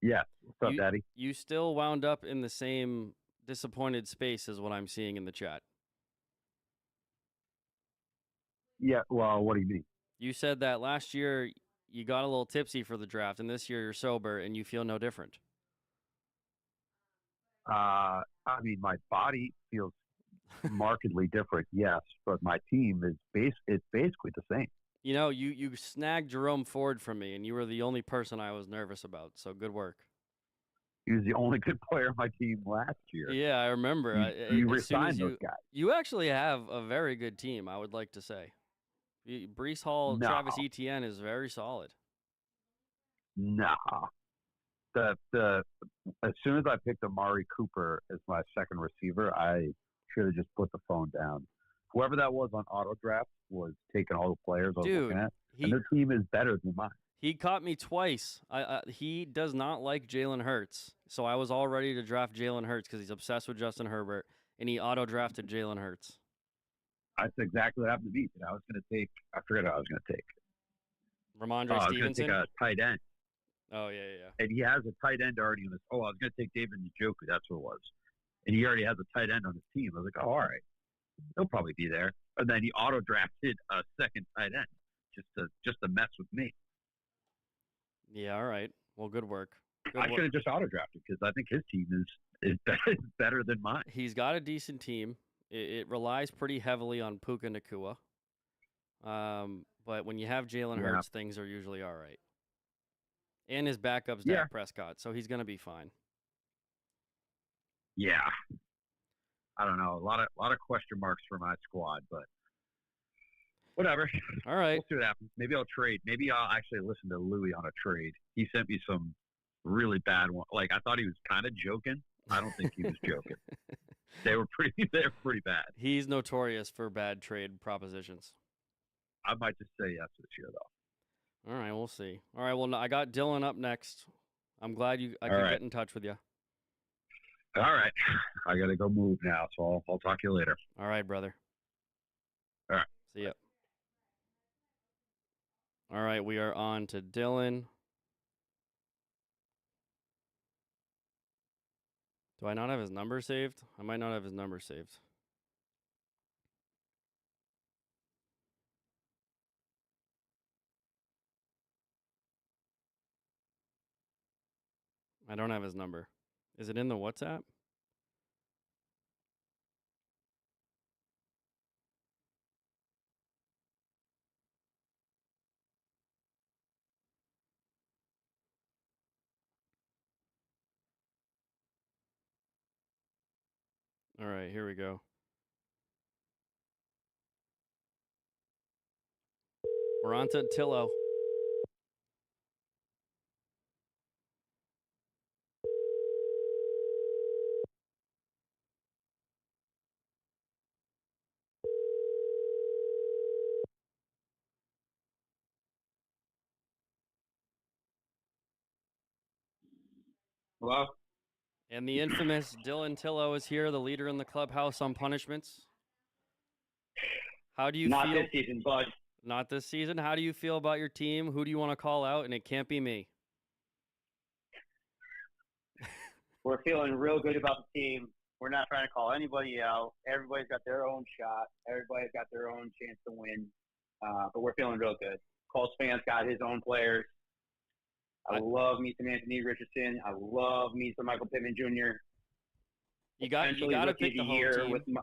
Yeah. What's up, Daddy? You still wound up in the same disappointed space as what I'm seeing in the chat. Yeah. Well, what do you mean? You said that last year you got a little tipsy for the draft, and this year you're sober and you feel no different. I mean, my body feels markedly different, yes, but my team is it's basically the same. You know, you snagged Jerome Ford from me, and you were the only person I was nervous about. So good work. He was the only good player on my team last year. Yeah, I remember. You resigned those guys. You actually have a very good team, I would like to say. Breece Hall, No. Travis Etienne is very solid. Nah. The as soon as I picked Amari Cooper as my second receiver, I should have just put the phone down. Whoever that was on auto draft was taking all the players I was looking at, and their team is better than mine. He caught me twice. He does not like Jalen Hurts, so I was all ready to draft Jalen Hurts because he's obsessed with Justin Herbert, and he auto drafted Jalen Hurts. That's exactly what happened to me. I was going to take. I forget what I was going to take. Ramondre Stevenson. I was going to take a tight end. Oh, yeah. And he has a tight end already on his. Oh, I was going to take David Njoku. That's what it was. And he already has a tight end on his team. I was like, oh, all right. He'll probably be there. And then he auto drafted a second tight end just to mess with me. Yeah, all right. Well, good work. I should have just auto drafted because I think his team is better than mine. He's got a decent team. It relies pretty heavily on Puka Nacua. But when you have Jalen Hurts, things are usually all right. And his backup's Dak Prescott, so he's going to be fine. Yeah. I don't know. A lot of question marks for my squad, but whatever. All right. We'll see what happens. Maybe I'll trade. Maybe I'll actually listen to Louis on a trade. He sent me some really bad one. Like, I thought he was kind of joking. I don't think he was joking. They were pretty bad. He's notorious for bad trade propositions. I might just say yes this year, though. All right, we'll see. All right, well, I got Dylan up next. I'm glad I could get in touch with you. All right. I got to go move now, so I'll talk to you later. All right, brother. All right. See ya. All right, we are on to Dylan. Do I not have his number saved? I might not have his number saved. I don't have his number. Is it in the WhatsApp? All right, here we go. We're on to Tillo. Hello? And the infamous Dylan Tillo is here, the leader in the clubhouse on punishments. How do you Not feel? this season, bud. Not this season. How do you feel about your team? Who do you want to call out? And it can't be me. We're feeling real good about the team. We're not trying to call anybody out. Everybody's got their own shot. Everybody's got their own chance to win. But we're feeling real good. Colts fans got his own players. I love me some Anthony Richardson. I love me some Michael Pittman Jr. You got to pick the home team.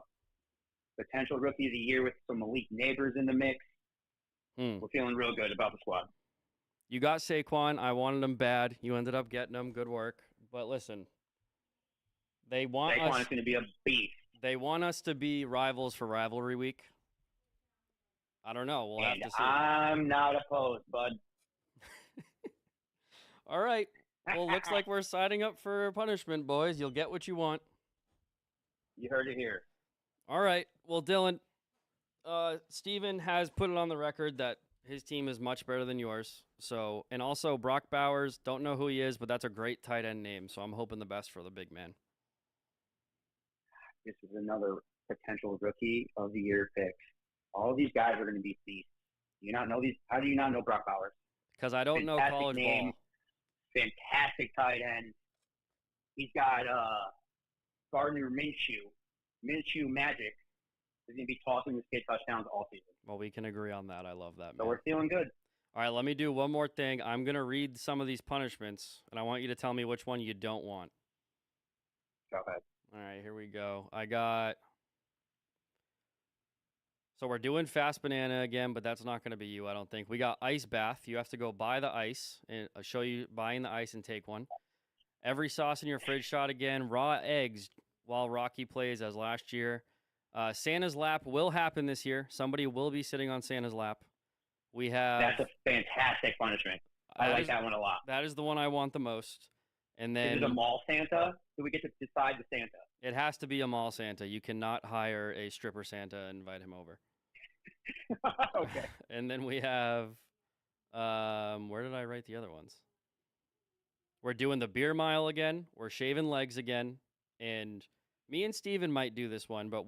Potential rookie of the year with some elite neighbors in the mix. We're feeling real good about the squad. You got Saquon. I wanted him bad. You ended up getting him. Good work. But listen, they want Saquon is going to be a beast. They want us to be rivals for rivalry week. I don't know. We'll have to see. I'm not opposed, bud. All right. Well, looks like we're signing up for punishment, boys. You'll get what you want. You heard it here. All right. Well, Dylan, Steven has put it on the record that his team is much better than yours. So, and also Brock Bowers, don't know who he is, but that's a great tight end name. So I'm hoping the best for the big man. This is another potential rookie of the year pick. All these guys are going to be beasts. Do you not know these? How do you not know Brock Bowers? Because I don't know college ball. Fantastic tight end. He's got Gardner Minshew. Minshew magic. He's going to be tossing this kid touchdowns all season. Well, we can agree on that. I love that, man. So we're feeling good. All right, let me do one more thing. I'm going to read some of these punishments, and I want you to tell me which one you don't want. Go ahead. All right, here we go. So we're doing Fast Banana again, but that's not going to be you, I don't think. We got Ice Bath. You have to go buy the ice, and I'll show you buying the ice and take one. Every sauce in your fridge shot again. Raw eggs while Rocky plays as last year. Santa's lap will happen this year. Somebody will be sitting on Santa's lap. We have. That's a fantastic punishment. I like that one a lot. That is the one I want the most. And then. Is it a mall Santa? Do we get to decide the Santa? It has to be a mall Santa. You cannot hire a stripper Santa and invite him over. Okay. And then we have. Where did I write the other ones? We're doing the beer mile again. We're shaving legs again. And me and Steven might do this one, but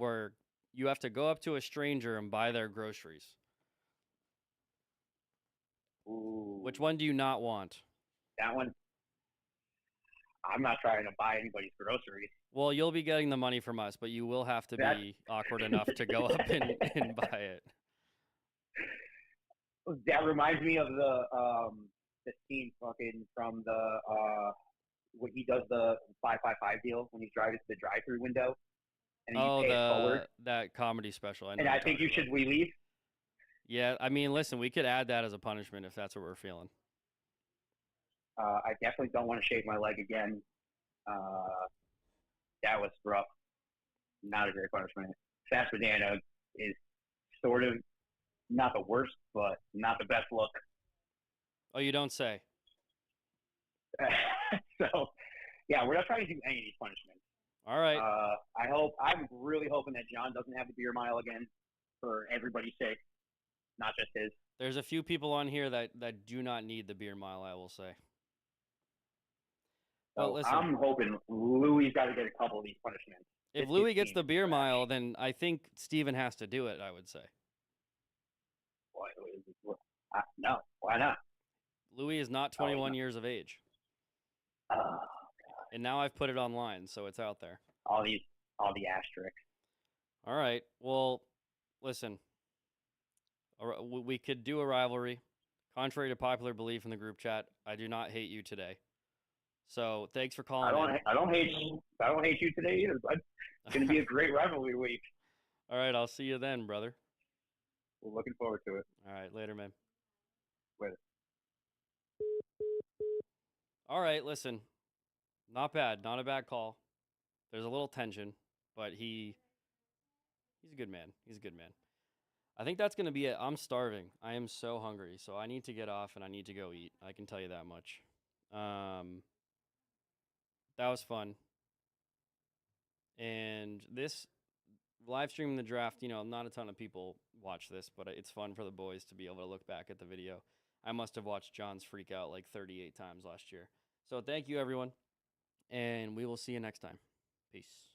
you have to go up to a stranger and buy their groceries. Ooh. Which one do you not want? That one. I'm not trying to buy anybody's groceries. Well, you'll be getting the money from us, but you will have to be awkward enough to go up and buy it. That reminds me of the scene fucking from the when he does the 555 deal when he's driving to the drive-through window and you pay it forward. That comedy special. And I think we leave. Yeah, I mean, listen, we could add that as a punishment if that's what we're feeling. I definitely don't want to shave my leg again. That was rough. Not a great punishment. Fast Banana is sort of not the worst, but not the best look. Oh, you don't say. So, yeah, we're not trying to do any of these punishments. All right. I'm really hoping that John doesn't have the beer mile again for everybody's sake, not just his. There's a few people on here that do not need the beer mile, I will say. So well, I'm hoping Louis got to get a couple of these punishments. If Louis gets the beer mile, then I think Steven has to do it, I would say. No, why not? Louis is not 21 years of age. And now I've put it online, so it's out there. All the asterisks. All right. Well, listen. We could do a rivalry. Contrary to popular belief in the group chat, I do not hate you today. So thanks for calling. I don't hate you today either, bud. It's going to be a great rivalry week. All right, I'll see you then, brother. We're looking forward to it. All right, later, man. Later. All right, listen. Not bad. Not a bad call. There's a little tension, but he's a good man. He's a good man. I think that's going to be it. I'm starving. I am so hungry, so I need to get off and I need to go eat. I can tell you that much. That was fun. And this live streaming the draft, not a ton of people watch this, but it's fun for the boys to be able to look back at the video. I must have watched John's freak out like 38 times last year. So thank you, everyone. and we will see you next time. Peace.